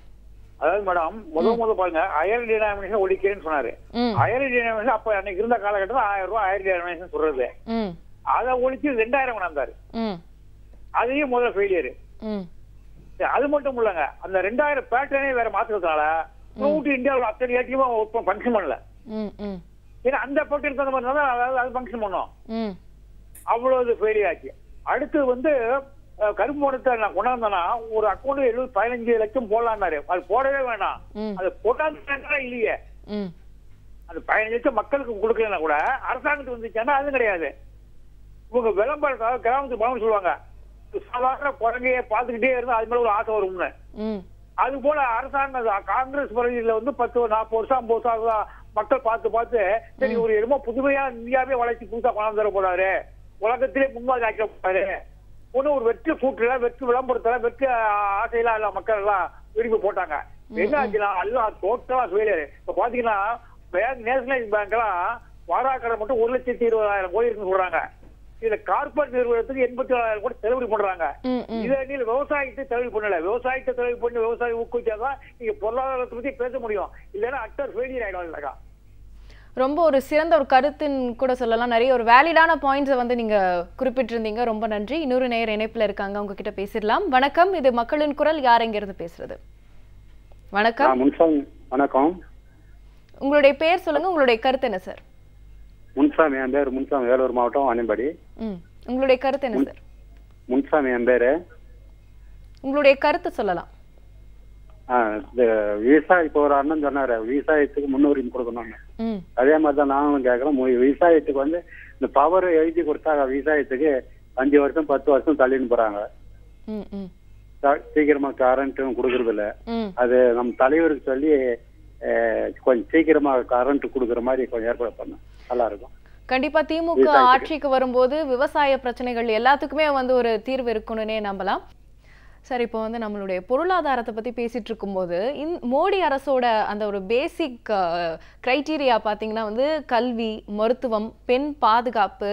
அதாவது மேடம், முதல் பாருங்க, அயர் டினாமினேஷன் ஒழிக்கிறேன்னு சொன்னாரு. அயர் டினாமினேஷன் அப்ப அன்னைக்கு இருந்த காலகட்டத்தில் 1000 ரூபாய் அயர் டினாமினேஷன் சொல்றது, அதை ஒழிச்சு 2000 கொண்டாந்தாரு. அதையும் முதல்ல ஃபெயிலியர். அது மட்டும் இல்லங்க, அந்த 2000 பேட்டர்னே வேற மாத்துறதுனால இந்தியாவில் அத்தனை ஏடிஎம் ஃபங்க்ஷன் பண்ணல. ஏன்னா அந்த பேட்டர்னுக்கு அந்த மாதிரி தான் அது ஃபங்க்ஷன் பண்ணோம். அவ்வளவு ஃபெயிலியர் ஆச்சு. அடுத்து வந்து கரும்பு பணத்தை நான் கொண்டாந்தேன்னா ஒரு அக்கௌண்ட் 15 லட்சம் போடலான்னாரு. அது போடவே வேணாம். அது போட்டாங்க இல்லையே. அந்த 15 லட்சம் மக்களுக்கு கொடுக்கலன்னா கூட அரசாங்கத்துக்கு வந்துச்சுன்னா அது கிடையாது. இவங்க விளம்பரத்தாக கிராமத்துக்கு பணம் சொல்லுவாங்க. சாதாரண குழந்தைய பார்த்துக்கிட்டே இருந்தா அது மேல ஒரு ஆசை வரும்னு. அது போல அரசாங்கம் காங்கிரஸ் பகுதியில் வந்து 10 40 வருஷம் 50 வருஷம் மக்கள் பார்த்து சரி ஒரு என்னமோ புதுமையா இந்தியாவே வளர்ச்சி புதுசா கொண்டாந்து தர போறாரு, உலகத்திலே முன்மாதிரி ஆக்க போறாரு, ஒன்னும் ஒரு வெற்றி கூட்டுல வெற்றி விளம்பரத்துல வெற்றி ஆசையெல்லாம் எல்லாம் மக்கள் எல்லாம் விரும்பி போட்டாங்க. என்ன ஆச்சுன்னா எல்லாம் டோட்டலா ஃபெயிலியர். இப்ப பாத்தீங்கன்னா நேஷனலைஸ் பேங்க் எல்லாம் வாராக்கடை மட்டும் 1,20,000 கோடி இருக்குன்னு சொல்றாங்க. இதுல கார்பரேட் நிறுவனத்துக்கு 84,000 கோடி செலவு பண்றாங்க. இதை நீங்க விவசாயத்தை செலவு பண்ணல. விவசாயத்தை செலவு பண்ணி விவசாயம் ஊக்குவிச்சாதான் நீங்க பொருளாதாரத்தை பத்தி பேச முடியும். இல்லைன்னா அக்டர் ஃபெயிலியர் ஆயிடும். இல்லக்கா, ரொம்ப ஒரு சிறந்த ஒரு கருத்துன்னு கூட சொல்லலாம். நிறைய ஒரு வேலிடான பாயிண்ட்ஸை வந்து நீங்க குறிப்பிட்டிருந்தீங்க. ரொம்ப நன்றி. இன்னொரு நேயர் இணைப்புல இருக்காங்க, உங்ககிட்ட பேசிடலாம். வணக்கம், இது மக்களின் குரல். யார் எங்கிருந்து பேசுறது? வணக்கம். வணக்கம். உங்களுடைய பேர் சொல்லுங்க, உங்களுடைய கருத்து என்ன சார்? முன்சாமி, என் பேர் முன்சாமி, வேலூர் மாவட்டம் வாணியம்பாடி. உங்களுடைய கருத்து என்ன சார்? முன்சாமி என் பேரு. உங்களுடைய கருத்து சொல்லலாம். விவசாயம் இப்போ ஒரு அண்ணன் சொன்னாரு விவசாயத்துக்கு முன்னுரிமை கொடுக்கணும்னு. அதே மாதிரிதான் நாங்களும் கேட்கறோம். விவசாயத்துக்கு வந்து இந்த பவர் எழுதி கொடுத்தா விவசாயத்துக்கு 5 வருஷம் 10 வருஷம் தள்ளின்னு போறாங்க. சீக்கிரமா கரண்ட்டும் கொடுக்கறது இல்ல. அது நம்ம தலைவருக்கு சொல்லி கொஞ்சம் சீக்கிரமா கரண்ட் கொடுக்குற மாதிரி கொஞ்சம் ஏற்பாடு பண்ண நல்லா இருக்கும். கண்டிப்பா திமுக ஆட்சிக்கு வரும்போது விவசாய பிரச்சனைகள் எல்லாத்துக்குமே வந்து ஒரு தீர்வு இருக்கும்னே நம்பலாம். சரி, இப்போ வந்து நம்மளுடைய பொருளாதாரத்தை பற்றி பேசிகிட்டு இருக்கும்போது மோடி அரசோட அந்த ஒரு பேசிக் க்ரைட்டீரியா பார்த்திங்கன்னா வந்து கல்வி, மருத்துவம், பெண் பாதுகாப்பு,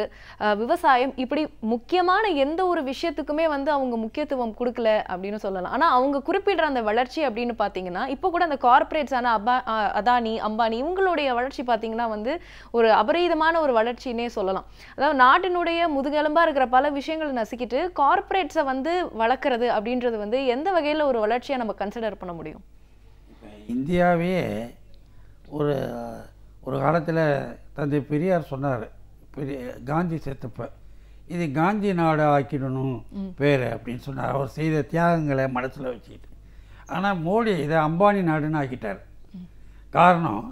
விவசாயம், இப்படி முக்கியமான எந்த ஒரு விஷயத்துக்குமே வந்து அவங்க முக்கியத்துவம் கொடுக்கல அப்படின்னு சொல்லலாம். ஆனால் அவங்க குறிப்பிடுற அந்த வளர்ச்சி அப்படின்னு பார்த்தீங்கன்னா இப்போ கூட அந்த கார்பரேட்ஸான அதானி, அம்பானி இவங்களுடைய வளர்ச்சி பார்த்திங்கன்னா வந்து ஒரு அபரீதமான ஒரு வளர்ச்சின்னே சொல்லலாம். அதாவது நாட்டினுடைய முதுகெலும்பாக இருக்கிற பல விஷயங்களை நசுக்கிட்டு கார்பரேட்ஸை வந்து வளர்க்குறது அப்படின்ற வந்து எந்த வகையில் ஒரு வளர்ச்சியை நம்ம கன்சிடர் பண்ண முடியும்? இந்தியாவே ஒரு காலத்தில் தந்தை பெரியார் சொன்னார், காந்தி செத்தப்ப இது காந்தி நாடு ஆக்கிடணும் பேர் அப்படின்னு சொன்னார். அவர் செய்த தியாகங்களை மனசில் வச்சுக்கிட்டு. ஆனால் மோடி இதை அம்பானி நாடுன்னு ஆக்கிட்டார். காரணம்,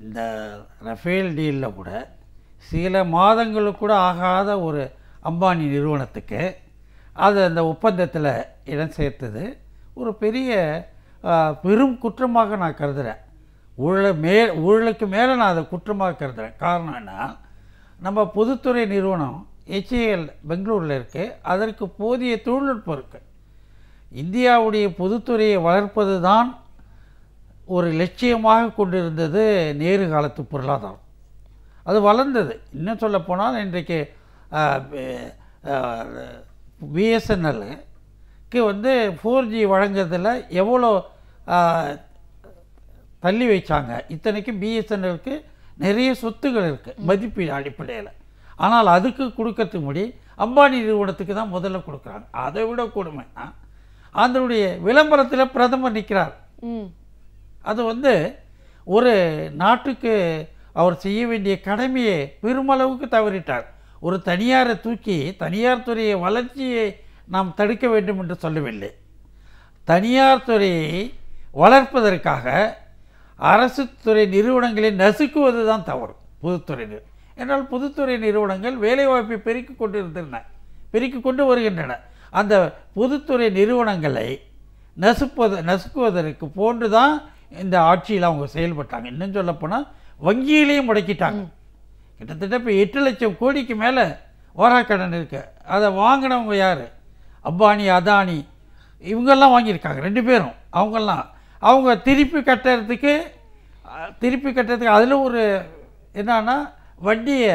இந்த ரஃபேல் டீலில் கூட சில மாதங்களுக்கு கூட ஆகாத ஒரு அம்பானி நிறுவனத்துக்கு அது அந்த ஒப்பந்தத்தில் இடம் சேர்த்தது ஒரு பெரும் குற்றமாக நான் கருதுகிறேன். ஊழலுக்கு மேலே நான் அதை குற்றமாக கருதுகிறேன். காரணம் என்ன, நம்ம பொதுத்துறை நிறுவனம் HAL பெங்களூரில் இருக்குது. அதற்கு போதிய தொழில்நுட்பம் இருக்குது. இந்தியாவுடைய பொதுத்துறையை வளர்ப்பது தான் ஒரு லட்சியமாக கொண்டிருந்தது நேரு காலத்து பொருளாதாரம். அது வளர்ந்தது. இன்னும் சொல்லப்போனால் இன்றைக்கு BSNL வந்து 4G வழங்குறதுல எவ்வளோ தள்ளி வைச்சாங்க. இத்தனைக்கும் பிஎஸ்என்எலுக்கு நிறைய சொத்துகள் இருக்குது மதிப்பீடு அடிப்படையில். ஆனால் அதுக்கு கொடுக்கறதுக்கு முடி அம்பானி நிறுவனத்துக்கு தான் முதல்ல கொடுக்குறாங்க. அதை விட கொடுமைன்னா அதனுடைய விளம்பரத்தில் பிரதமர் நிற்கிறார். அது வந்து ஒரு நாட்டுக்கு அவர் செய்ய வேண்டிய கடமையை பெருமளவுக்கு தவறிட்டார். ஒரு தனியாரை தூக்கி தனியார் துறையை வளர்ச்சியை நாம் தடுக்க வேண்டும் என்று சொல்லவில்லை. தனியார் துறையை வளர்ப்பதற்காக அரசு துறை நிறுவனங்களை நசுக்குவது தான் தவறு. பொதுத்துறை என்றால் பொதுத்துறை நிறுவனங்கள் வேலைவாய்ப்பை பெருக்கிக் கொண்டு வருகின்றன. அந்த பொதுத்துறை நிறுவனங்களை நசுக்குவதற்கு போன்று தான் இந்த ஆட்சியில் அவங்க செயல்பட்டாங்க. இன்னும் சொல்லப்போனால் வங்கியிலையும் முடக்கிட்டாங்க. கிட்டத்தட்ட இப்போ 8 லட்சம் கோடிக்கு மேலே ஓராக்கடன் இருக்குது. அதை வாங்கினவங்க யார்? அம்பானி, அதானி இவங்கெல்லாம் வாங்கியிருக்காங்க 2 பேரும். அவங்க திருப்பி கட்டுறதுக்கு அதில் ஒரு என்னன்னா வட்டியை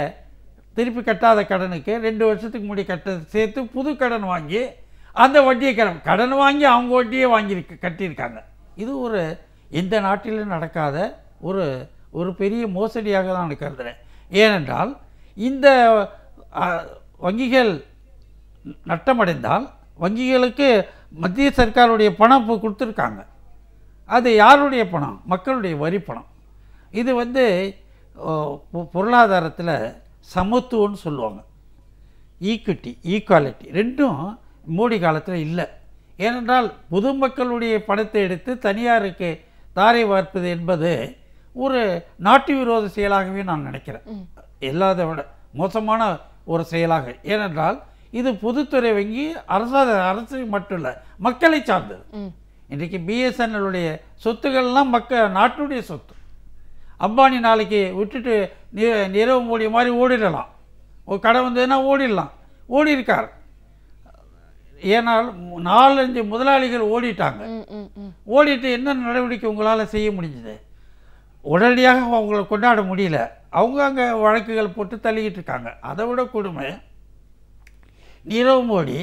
திருப்பி கட்டாத கடனுக்கு 2 வருஷத்துக்கு முன்னாடி சேர்த்து புது கடன் வாங்கி அந்த வட்டியை கடன் வாங்கி அவங்க வட்டியை கட்டியிருக்காங்க. இது ஒரு எந்த நாட்டிலும் நடக்காத ஒரு பெரிய மோசடியாக தான் நான் கருதுகிறேன். ஏனென்றால் இந்த வங்கிகள் நட்டமடைந்தால் வங்கிகளுக்கு மத்திய சர்க்காருடைய பணம் இப்போ கொடுத்துருக்காங்க. அது யாருடைய பணம்? மக்களுடைய வரி பணம். இது வந்து பொருளாதாரத்தில் சமத்துவம்னு சொல்லுவாங்க. ஈக்குவாலிட்டி ரெண்டும் மோடி காலத்தில் இல்லை. ஏனென்றால் பொதுமக்களுடைய பணத்தை எடுத்து தனியாருக்கு தாரை வார்ப்பது என்பது ஒரு நாட்டு விரோத செயலாகவே நான் நினைக்கிறேன். எல்லாத விட மோசமான ஒரு செயலாக. ஏனென்றால் இது பொதுத்துறை வங்கி அரசு மட்டும் இல்லை, மக்களை சார்ந்தது. இன்றைக்கு பிஎஸ்என்எல்லுடைய சொத்துக்கள்லாம் நாட்டுடைய சொத்து. அம்பானி நாளைக்கு விட்டுட்டு நீரவ் மோடி மாதிரி ஓடிடலாம். ஒரு கடை வந்ததுன்னா ஓடி இருக்கார். ஏனால் 4-5 முதலாளிகள் ஓடிட்டாங்க. ஓடிட்டு என்ன நடவடிக்கை உங்களால் செய்ய முடிஞ்சது? உடனடியாக அவங்கள கொண்டாட முடியல. அவங்க அங்கே வழக்குகள் போட்டு தள்ளிக்கிட்டு இருக்காங்க. அதை விட கொடுமை, நீரவ் மோடி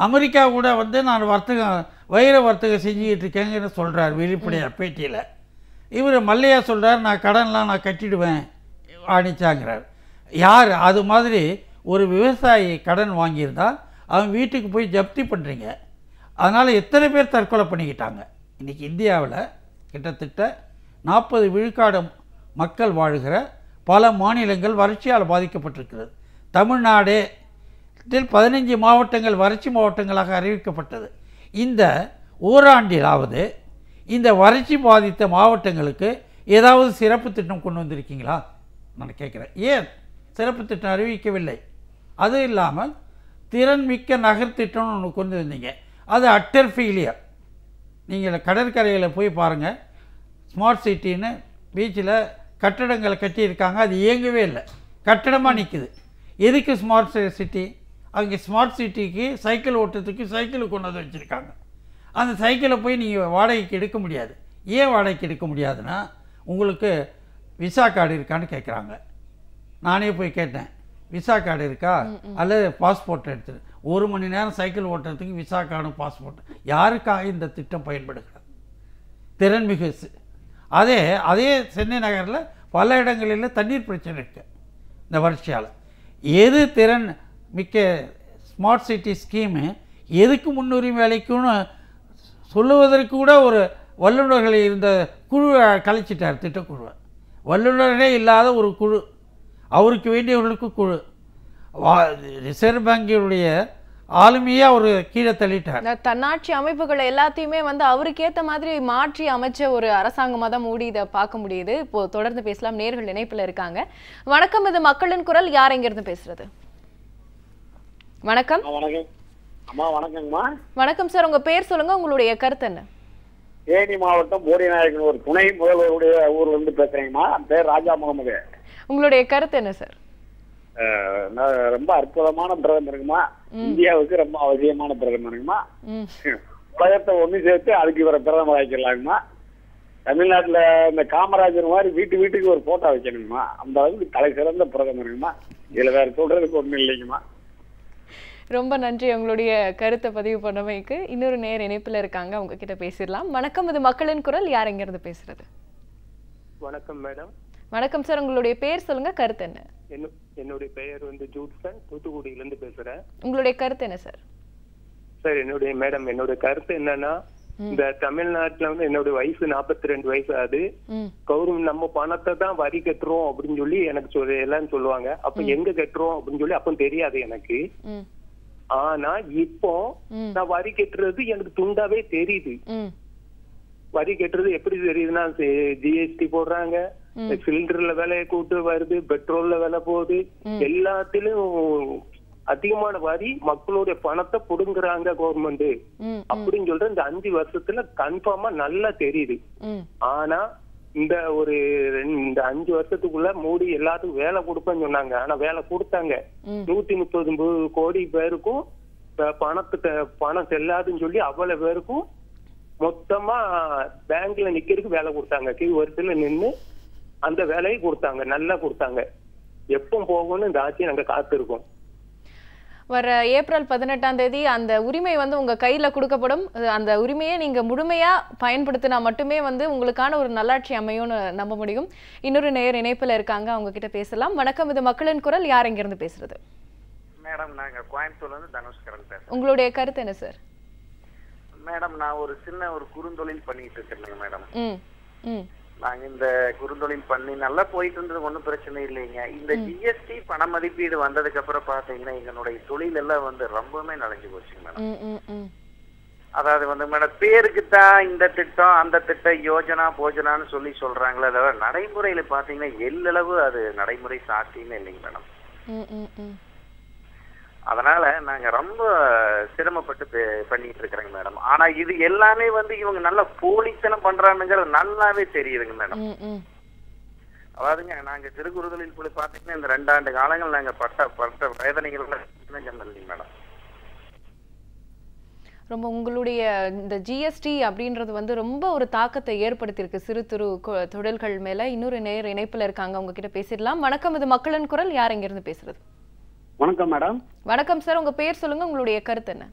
அமெரிக்கா கூட வந்து நான் வைர வர்த்தகம் செஞ்சுக்கிட்டு இருக்கேங்கன்னு சொல்கிறார் வெளிப்படையாக பேட்டியில். இவர் மல்லையா சொல்கிறார் நான் கடன்லாம் கட்டிடுவேன் ஆணிச்சாங்கிறார். யார்? அது மாதிரி ஒரு விவசாயி கடன் வாங்கியிருந்தால் அவன் வீட்டுக்கு போய் ஜப்தி பண்ணுறீங்க. அதனால் எத்தனை பேர் தற்கொலை பண்ணிக்கிட்டாங்க. இன்றைக்கி இந்தியாவில் கிட்டத்தட்ட 40 விழுக்காடு மக்கள் வாழ்கிற பல மாநிலங்கள் வறட்சியால் பாதிக்கப்பட்டிருக்கிறது. தமிழ்நாடு 15 மாவட்டங்கள் வறட்சி மாவட்டங்களாக அறிவிக்கப்பட்டது. இந்த ஓராண்டிலாவது இந்த வறட்சி பாதித்த மாவட்டங்களுக்கு ஏதாவது சிறப்பு திட்டம் கொண்டு வந்திருக்கீங்களா நான் கேட்குறேன். ஏன் சிறப்பு திட்டம் அறிவிக்கவில்லை? அது இல்லாமல் திறன்மிக்க நகர் திட்டம்னு ஒன்று கொண்டு வந்தீங்க. அது அட்டர் ஃபெயிலியர். நீங்கள் கடற்கரையில் போய் பாருங்கள், ஸ்மார்ட் சிட்டின்னு பீச்சில் கட்டடங்களை கட்டியிருக்காங்க. அது இயங்கவே இல்லை, கட்டடமாக நிற்குது. எதுக்கு ஸ்மார்ட் சிட்டி? அங்கே ஸ்மார்ட் சிட்டிக்கு சைக்கிள் ஓட்டுறதுக்கு சைக்கிள் கொண்டு வந்து வச்சுருக்காங்க. அந்த சைக்கிளை போய் நீங்கள் வாடகைக்கு எடுக்க முடியாது. ஏன் வாடகைக்கு எடுக்க முடியாதுன்னா உங்களுக்கு விசா கார்டு இருக்கான்னு கேட்குறாங்க. நானே போய் கேட்டேன், விசா கார்டு இருக்கா அல்லது பாஸ்போர்ட் எடுத்துரு. 1 மணி நேரம் சைக்கிள் ஓட்டுறதுக்கு விசா கார்டும் பாஸ்போர்ட். யாருக்காக இந்த திட்டம் பயன்படுகிறது? திறன்மிகு. அதே சென்னை நகரில் பல இடங்களில் தண்ணீர் பிரச்சனை இருக்குது இந்த வறட்சியால். எது திறன் மிக்க ஸ்மார்ட் சிட்டி ஸ்கீமு எதுக்கு முன்னுரிமை அளிக்கும்னு சொல்லுவதற்கு கூட ஒரு வல்லுநர்கள் இருந்த குழுவை கலைச்சிட்டார். திட்டக்குழுவை வல்லுநர்களே இல்லாத ஒரு குழு, அவருக்கு வேண்டியவர்களுக்கு குழு. ரிசர்வ் வங்கியுடைய ஆளுமையாக ஒரு கீழே தள்ளிட்டார். தன்னாட்சி அமைப்புகள் எல்லாத்தையுமே வந்து அவருக்கு ஏற்ற மாதிரி மாற்றி அமைச்ச ஒரு அரசாங்கமாக தான் மூடி இதை பார்க்க முடியுது. இப்போ தொடர்ந்து பேசலாம். நேர்கள் இணைப்பில் இருக்காங்க. வணக்கம், இது மக்களின் குரல். யார் எங்கிருந்து பேசுறது? வணக்கம். வணக்கங்கம்மா. வணக்கம் சார், உங்க பேர் சொல்லுங்க, உங்களுடைய கருத்து என்ன? தேனி மாவட்டம் போடிநாயக்கன் ஒரு துணை முதல்வருடைய ஊர்ல இருந்து பேசுறேங்கம்மா. பேர் ராஜா முகமது. உங்களுடைய கருத்து என்ன சார்? ரொம்ப அற்புதமான பிரதமருங்கம்மா. இந்தியாவுக்கு ரொம்ப அவசியமான பிரதமருங்கம்மா. உலகத்தை ஒண்ணு சேர்த்து அதுக்கு இவரை பிரதமர் ஆக்கிடலாங்கம்மா. தமிழ்நாட்டுல இந்த காமராஜர் மாதிரி வீட்டுக்கு ஒரு போட்டோ வைக்கணுங்கம்மா. அந்த அளவுக்கு தலை சிறந்த பிரதமருங்கம்மா. இதுல வேற சொல்றதுக்கு ஒண்ணும் இல்லைங்கம்மா. ரொம்ப நன்றி உங்களுடைய கருத்தை பதிவு பண்ணமைக்கு. இன்னொரு நேர் இணைப்புல இருக்காங்க, அவங்க கிட்ட பேசிடலாம். வணக்கம், இது மக்களின் குரல். யார் எங்க இருந்து பேசுறது? வணக்கம் மேடம். வணக்கம் சார், உங்களுடைய பேர் சொல்லுங்க, கருத்து என்ன? என்னுடைய பெயர் ஜூட்சன், தூத்துக்குடியில இருந்து பேசுறேன். உங்களுடைய கருத்து என்ன சார்? சார் என்னுடைய கருத்து என்னன்னா, இந்த தமிழ்நாட்டுல என்னுடைய வயசு 42 வயசு ஆகுது. கவர்மெண்ட் நம்ம பணத்தை தான் வரி கட்டுறோம் அப்படின்னு சொல்லி எனக்கு எல்லாம் சொல்லுவாங்க. அப்ப எங்க கட்டுறோம் அப்படின்னு சொல்லி அப்ப தெரியாது எனக்கு. ஆனா இப்போ நான் வரி கட்டுறது எனக்கு துண்டாவே தெரியுது. வரி கட்டுறது எப்படி தெரியுதுன்னா, ஜிஎஸ்டி போடுறாங்க, சிலிண்டர்ல விலையை கூட்டு வருது, பெட்ரோல்ல விலை போகுது, எல்லாத்திலும் அதிகமான வரி மக்களுடைய பணத்தை புடுங்குறாங்க கவர்மெண்ட் அப்படின்னு சொல்ற இந்த 5 வருஷத்துல கன்ஃபார்மா நல்லா தெரியுது. ஆனா இந்த 5 வருஷத்துக்குள்ள மோடி எல்லாத்துக்கும் வேலை கொடுப்பேன்னு சொன்னாங்க. ஆனா வேலை கொடுத்தாங்க. 130 கோடி பேருக்கும் பணம் செல்லாதுன்னு சொல்லி அவ்வளவு பேருக்கும் மொத்தமா பேங்க்ல நிக்கிறதுக்கு வேலை கொடுத்தாங்க. கீழ் வரிசையில நின்று அந்த வேலையை கொடுத்தாங்க, நல்லா கொடுத்தாங்க. எப்போ போகணும்னு இந்த ஆட்சியை நாங்க காத்திருக்கோம். வர ஏப்ரல் 18ஆம் தேதி அந்த உரிமை உங்க கையில கொடுக்கப்படும். அந்த உரிமையை நீங்க முழுமையா பயன்படுத்தினா மட்டுமே உங்களுக்கான ஒரு நல்லாட்சி அமையும்னு நம்ப முடியும். இன்னொரு நேயர் இணைப்புல இருக்காங்க, அவங்க கிட்ட பேசலாம். வணக்கம், இது மக்களின் குரல். யார் எங்க இருந்து பேசுறது? மேடம், நாங்க கோயம்புத்தூர்ல இருந்து தனுஷ்கரன் பேசுறேன். உங்களுடைய கருத்து என்ன சார்? மேடம், நான் ஒரு சின்ன குறுந்தொழில் பண்ணிட்டு இருக்கேன் மேடம். நாங்க இந்த குறுந்தொழில் பண்ணி நல்லா போயிட்டு இருந்தது, ஒன்றும் பிரச்சனை இல்லைங்க. இந்த ஜிஎஸ்டி பண மதிப்பீடு வந்ததுக்கு அப்புறம் பாத்தீங்கன்னா எங்களுடைய தொழில் எல்லாம் ரொம்பவுமே நனைஞ்சு போச்சுங்க மேடம். அதாவது மேடம், பேருக்கு தான் இந்த திட்டம் அந்த திட்டம் யோஜனா போஜனான்னு சொல்லி சொல்றாங்களே தவிர நடைமுறையில பாத்தீங்கன்னா எல்லளவு அது நடைமுறை சாத்தியமே இல்லைங்க மேடம். அதனால நாங்க ரொம்ப சிரமப்பட்டு பண்ணிட்டு இருக்கிறோங்க மேடம். ஆனா இது எல்லாமே இவங்க நல்லா போலித்தனம் பண்றானுங்கிறது நல்லாவே தெரியுதுங்க மேடம். அதாவதுங்க, நாங்க சிறு குறுதொழில் போய் பாத்தீங்கன்னா இந்த 2 ஆண்டு காலங்கள் நாங்க பட்ட வேதனைகள் மேடம். ரொம்ப உங்களுடைய இந்த ஜிஎஸ்டி அப்படின்றது ரொம்ப ஒரு தாக்கத்தை ஏற்படுத்தியிருக்கு சிறு தொழில்கள் மேல. இன்னொரு நேர் இணைப்புல இருக்காங்க, அவங்க கிட்ட பேசிடலாம். வணக்கம், இது மக்களின் குரல். யார் எங்க இருந்து பேசுறது? வணக்கம் மேடம். வணக்கம் சார், உங்க பேர் சொல்லுங்க, உங்களுடைய கருத்து என்ன?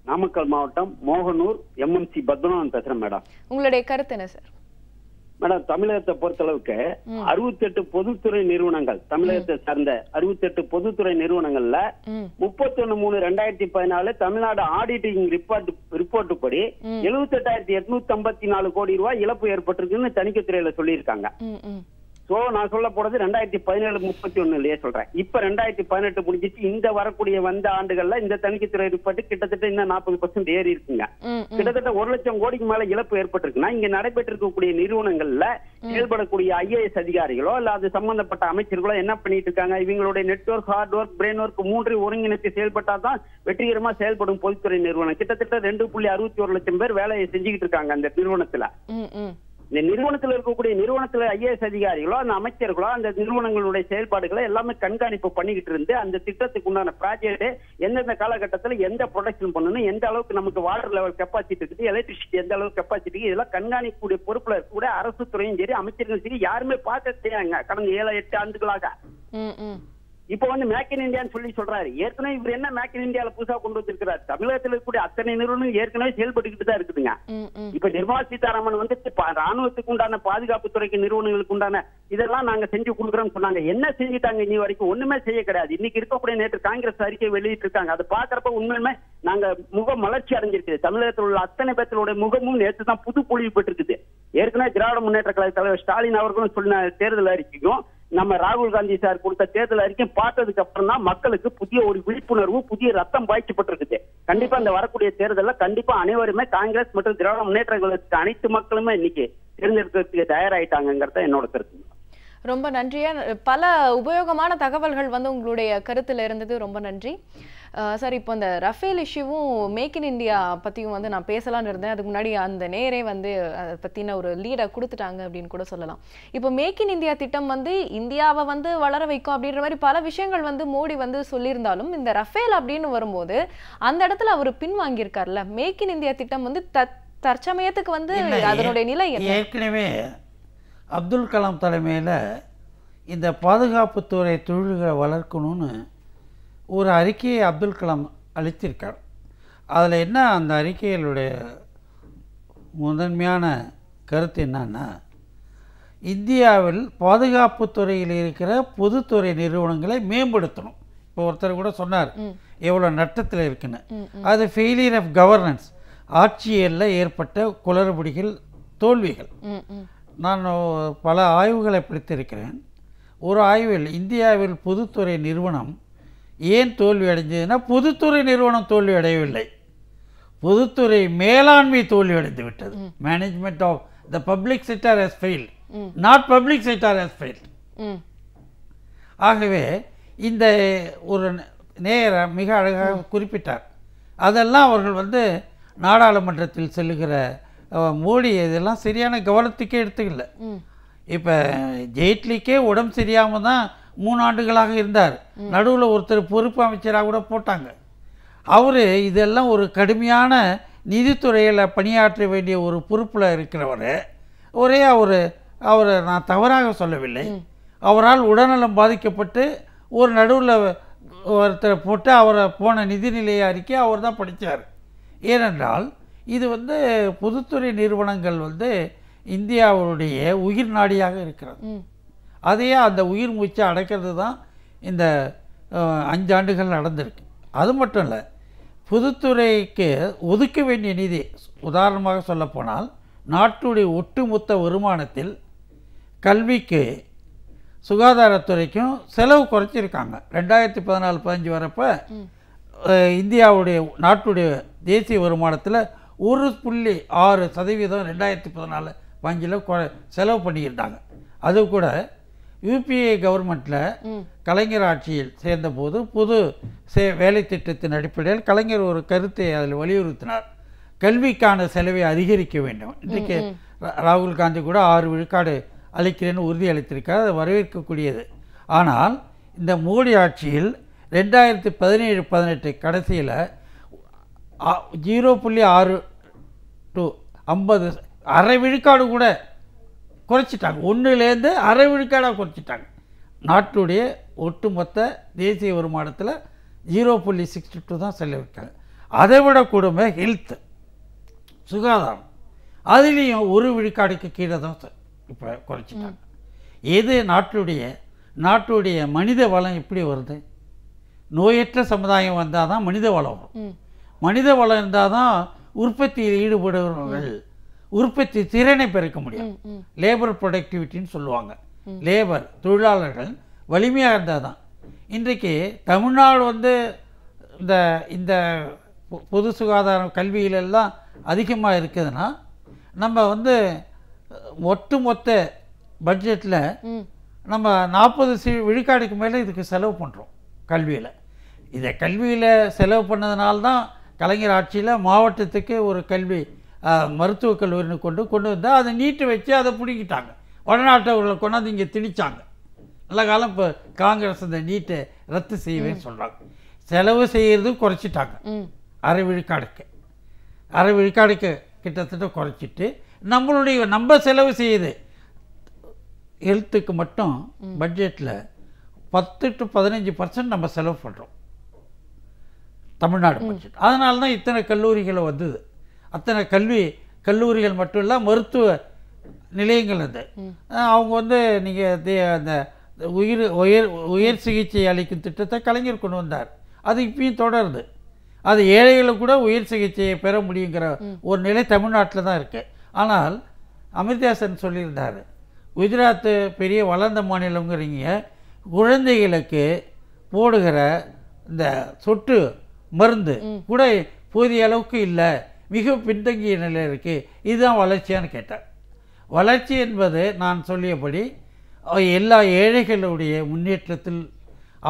நாமக்கல் மாவட்டம் மோகனூர் எம்எம்சி பத்மநாதன் பேசுறேன் மேடம். உங்களுடைய கருத்து என்ன சார்? மேடம், தமிழகத்தை பொறுத்தளவுக்கு 68 பொதுத்துறை நிறுவனங்கள், தமிழகத்தை சார்ந்த 68 பொதுத்துறை நிறுவனங்கள்ல 31/3/2014 தமிழ்நாடு ஆடிட்டிங் ரிப்போர்ட் படி 78,854 கோடி ரூபாய் இழப்பு ஏற்பட்டிருக்குன்னு தணிக்கைத்துறையில சொல்லியிருக்காங்க. சோ நான் சொல்ல போறது 2017-31 சொல்றேன். இப்ப 2018 முடிஞ்சிச்சு. இந்த வரக்கூடிய ஆண்டுகள்ல இந்த தணிக்கைத்துறை ரிப்போர்ட் கிட்டத்தட்ட இன்னும் 40% ஏறி இருக்குங்க. கிட்டத்தட்ட 1 லட்சம் கோடிக்கு மேல இழப்பு ஏற்பட்டிருக்குன்னா இங்க நடைபெற்றிருக்கக்கூடிய நிறுவனங்கள்ல செயல்படக்கூடிய IAS அதிகாரிகளோ இல்ல அது சம்பந்தப்பட்ட அமைச்சர்களோ என்ன பண்ணிட்டு இருக்காங்க? இவங்களுடைய network, hard work, brain work 3 ஒருங்கிணைத்து செயல்பட்டாதான் வெற்றிகரமா செயல்படும் பொதுத்துறை நிறுவனம். கிட்டத்தட்ட 2.61 லட்சம் பேர் வேலையை செஞ்சுக்கிட்டு இருக்காங்க அந்த நிறுவனத்துல. இந்த நிறுவனத்தில் இருக்கக்கூடிய நிறுவனத்துல IAS அதிகாரிகளோ அந்த அமைச்சர்களோ அந்த நிறுவனங்களுடைய செயல்பாடுகளை எல்லாமே கண்காணிப்பு பண்ணிக்கிட்டு இருந்து அந்த திட்டத்துக்கு உண்டான ப்ராஜெக்ட் எந்தெந்த காலகட்டத்தில் எந்த ப்ரொடக்ஷன் பண்ணணும், எந்த அளவுக்கு நமக்கு வாட்டர் லெவல் கெப்பாசிட்டி இருக்குது, எலக்ட்ரிசிட்டி எந்த அளவுக்கு கெப்பாசிட்டி, இதெல்லாம் கண்காணிக்கக்கூடிய பொறுப்புல இருக்கக்கூடிய அரசு துறையும் சரி அமைச்சர்களும் சரி யாருமே பார்க்க செய்யாங்க கடந்த 7-8 ஆண்டுகளாக. இப்ப மேக் இன் இந்தியான்னு சொல்லி சொல்றாரு. ஏற்கனவே இவர் என்ன மேக் இன் இந்தியால புதுசா கொண்டு வந்திருக்கிறார்? தமிழகத்தில் இருக்கக்கூடிய அத்தனை நிறுவனம் ஏற்கனவே செயல்பட்டுக்கிட்டு தான் இருக்குதுங்க. இப்ப நிர்மலா சீதாராமன் ராணுவத்துக்கு உண்டான பாதுகாப்பு துறைக்கு நிறுவனங்களுக்கு உண்டான இதெல்லாம் நாங்க செஞ்சு கொடுக்குறோம்னு சொன்னாங்க. என்ன செஞ்சுட்டாங்க? இனி வரைக்கும் ஒண்ணுமே செய்ய கிடையாது. இன்னைக்கு இருக்கக்கூடிய நேற்று காங்கிரஸ் அறிக்கை வெளியிட்டு இருக்காங்க. அதை பாக்குறப்ப உண்மையுமே நாங்க மலர்ச்சி அடைஞ்சிருக்குது. தமிழகத்தில் உள்ள அத்தனை பேர்களுடைய முகமும் நேற்று தான் புது பொழிவு பெற்றிருக்குது. ஏற்கனவே திராவிட முன்னேற்ற கழக தலைவர் ஸ்டாலின் அவர்களும் சொன்ன தேர்தல் அறிக்கையும் நம்ம ராகுல் காந்தி சார் கொடுத்த தேர்தல் அறிக்கை பார்த்ததுக்கு அப்புறம் தான் மக்களுக்கு புதிய ஒரு விழிப்புணர்வு, புதிய ரத்தம் பாய்ச்சப்பட்டிருக்குது. கண்டிப்பா இந்த வரக்கூடிய தேர்தலில் கண்டிப்பா அனைவருமே காங்கிரஸ் மற்றும் திராவிட முன்னேற்ற கழகத்துக்கு அனைத்து மக்களுமே இன்னைக்கு தேர்ந்தெடுக்கிறதுக்கு தயாராயிட்டாங்கிறத என்னோட கருத்து. ரொம்ப நன்றியா. பல உபயோகமான தகவல்கள் உங்களுடைய கருத்துல இருந்தது. ரொம்ப நன்றி சார். இப்போ இந்த ரஃபேல் இஷ்யூவும் மேக் இன் இந்தியா பற்றியும் நான் பேசலான்னு இருந்தேன். அதுக்கு முன்னாடி அந்த நேரே அதை பற்றின ஒரு லீடை கொடுத்துட்டாங்க அப்படின்னு கூட சொல்லலாம். இப்போ மேக் இன் இந்தியா திட்டம் இந்தியாவை வளர வைக்கும் அப்படின்ற மாதிரி பல விஷயங்கள் மோடி சொல்லியிருந்தாலும் இந்த ரஃபேல் அப்படின்னு வரும்போது அந்த இடத்துல அவர் பின்வாங்கியிருக்காருல்ல. மேக் இன் இந்தியா திட்டம் தற்சமயத்துக்கு அதனுடைய நிலை ஏற்கனவே அப்துல் கலாம் தலைமையில் இந்த பாதுகாப்புத்துறை தொழில்களை வளர்க்கணும்னு ஒரு அறிக்கையை அப்துல் கலாம் அளித்திருக்கார். அதில் என்ன அந்த அறிக்கைகளுடைய முதன்மையான கருத்து என்னன்னா, இந்தியாவில் பாதுகாப்பு துறையில் இருக்கிற பொதுத்துறை நிறுவனங்களை மேம்படுத்தணும். இப்போ ஒருத்தர் கூட சொன்னார் எவ்வளோ நட்டத்தில் இருக்குன்னு. அது ஃபெயிலியர் ஆஃப் கவர்னன்ஸ், ஆட்சியலில் ஏற்பட்ட குளறுபடிகள், தோல்விகள். நான் பல ஆய்வுகளை படித்திருக்கிறேன். ஒரு ஆய்வில் இந்தியாவில் பொதுத்துறை நிறுவனம் ஏன் தோல்வி அடைஞ்சதுன்னா, பொதுத்துறை நிறுவனம் தோல்வி அடையவில்லை, பொதுத்துறை மேலாண்மை தோல்வி அடைந்து விட்டது. Management of the public sector has failed, not public sector has failed. ஆகவே இந்த ஒரு நேர மிக அழகாக குறிப்பிட்டார். அதெல்லாம் அவர்கள் நாடாளுமன்றத்தில் செல்லுகிற மோடி இதெல்லாம் சரியான கவனத்துக்கே எடுத்துக்கல. இப்போ ஜெய்ட்லிக்கே உடம்பு சரியாமல் தான் 3 ஆண்டுகளாக இருந்தார். நடுவில் ஒருத்தர் பொறுப்பு அமைச்சராக கூட போட்டாங்க. அவர் இதெல்லாம் ஒரு கடுமையான நிதித்துறையில் பணியாற்ற வேண்டிய ஒரு பொறுப்பில் இருக்கிறவர். அவரை நான் தவறாக சொல்லவில்லை. அவரால் உடல்நலம் பாதிக்கப்பட்டு ஒரு நடுவில் ஒருத்தரை போட்டு அவரை போன நிதிநிலை அறிக்கை அவர் தான் படித்தார். ஏனென்றால் இது பொதுத்துறை நிறுவனங்கள் இந்தியாவுடைய உயிர் நாடியாக இருக்கிறது. அதையே அந்த உயிர் மூச்சை அடைக்கிறது தான் இந்த 5 ஆண்டுகள் நடந்திருக்கு. அது மட்டும் இல்லை, பொதுத்துறைக்கு ஒதுக்க வேண்டிய நிதி, உதாரணமாக சொல்லப்போனால் நாட்டுடைய ஒட்டுமொத்த வருமானத்தில் கல்விக்கு சுகாதாரத்துறைக்கும் செலவு குறைச்சிருக்காங்க. 2014-15 வரப்போ இந்தியாவுடைய நாட்டுடைய தேசிய வருமானத்தில் 1.6% 2014-15 செலவு பண்ணியிருந்தாங்க. அது கூட யூபிஏ கவர்மெண்ட்டில் கலைஞர் ஆட்சியில் சேர்ந்தபோது பொது வேலை திட்டத்தின் அடிப்படையில் கலைஞர் ஒரு கருத்தை அதில் வலியுறுத்தினார், கல்விக்கான செலவை அதிகரிக்க வேண்டும். இன்றைக்கு ராகுல் காந்தி கூட 6 விழுக்காடு அளிக்கிறேன்னு உறுதி அளித்திருக்கார். அது வரவேற்கக்கூடியது. ஆனால் இந்த மோடி ஆட்சியில் 2017-18 கடைசியில் 0.6 to 50 அரை விழுக்காடு கூட குறைச்சிட்டாங்க. 1லேருந்து அரை விழுக்காடாக குறைச்சிட்டாங்க. நாட்டுடைய ஒட்டுமொத்த தேசிய வருமானத்தில் 0.62 தான் செலவிட்டாங்க. அதை விட கூடமே ஹெல்த், சுகாதாரம், அதுலேயும் 1 விழுக்காடுக்கு கீழே தான் இப்போ குறைச்சிட்டாங்க. எது நாட்டுடைய மனித வளம் எப்படி வருது? நோயற்ற சமுதாயம் வந்தால் தான் மனித வளம் வரும். மனித வளம் இருந்தால் தான் உற்பத்தியில் ஈடுபடுபவர்கள் உற்பத்தி திறனை பெருக்க முடியும். லேபர் ப்ரொடக்டிவிட்டின்னு சொல்லுவாங்க. லேபர் தொழிலாளர்கள் வலிமையாக இருந்தால் தான். இன்றைக்கு தமிழ்நாடு இந்த பொது சுகாதாரம் கல்வியிலெல்லாம் அதிகமாக இருக்குதுன்னா, நம்ம ஒட்டுமொத்த பட்ஜெட்டில் நம்ம 40 விழுக்காடுக்கு மேலே இதுக்கு செலவு பண்ணுறோம் கல்வியில். இதை கல்வியில் செலவு பண்ணதுனால்தான் கலைஞர் ஆட்சியில் மாவட்டத்துக்கு ஒரு கல்வி மருத்துவக் கல்லூரின்னு கொண்டு வந்தால் அதை நீட்டு வச்சு அதை பிடிக்கிட்டாங்க. வடநாட்டவர்களை கொண்டாந்து இங்கே திணிச்சாங்க. நல்ல காலம் இப்போ காங்கிரஸ் அந்த நீட்டை ரத்து செய்வேன்னு சொல்கிறாங்க. செலவு செய்கிறது குறைச்சிட்டாங்க. அரை விழுக்காடுக்கு கிட்டத்தட்ட குறைச்சிட்டு நம்ம செலவு செய்யுது ஹெல்த்துக்கு மட்டும் பட்ஜெட்டில் 10 to 15% நம்ம செலவு பண்ணுறோம் தமிழ்நாடு பட்ஜெட். அதனால தான் இத்தனை கல்லூரிகள் வந்தது. அத்தனை கல்லூரிகள் மட்டும் இல்லை, மருத்துவ நிலையங்கள் அவங்க நீங்கள் அந்த உயர் சிகிச்சை அளிக்கும் திட்டத்தை கலைஞர் கொண்டு வந்தார். அது இப்பயும் தொடருது. அது ஏழைகளை கூட உயர் சிகிச்சையை பெற முடியுங்கிற ஒரு நிலை தமிழ்நாட்டில் தான் இருக்குது. ஆனால் அமிர்தாசன் சொல்லியிருந்தார், குஜராத்து பெரிய வளர்ந்த மாநிலங்கிறீங்க, குழந்தைகளுக்கு போடுகிற இந்த சொட்டு மருந்து கூட போதிய அளவுக்கு இல்லை, மிக பின்தங்கிய நிலை இருக்குது, இதுதான் வளர்ச்சியான்னு கேட்டார். வளர்ச்சி என்பது நான் சொல்லியபடி எல்லா ஏழைகளுடைய முன்னேற்றத்தில்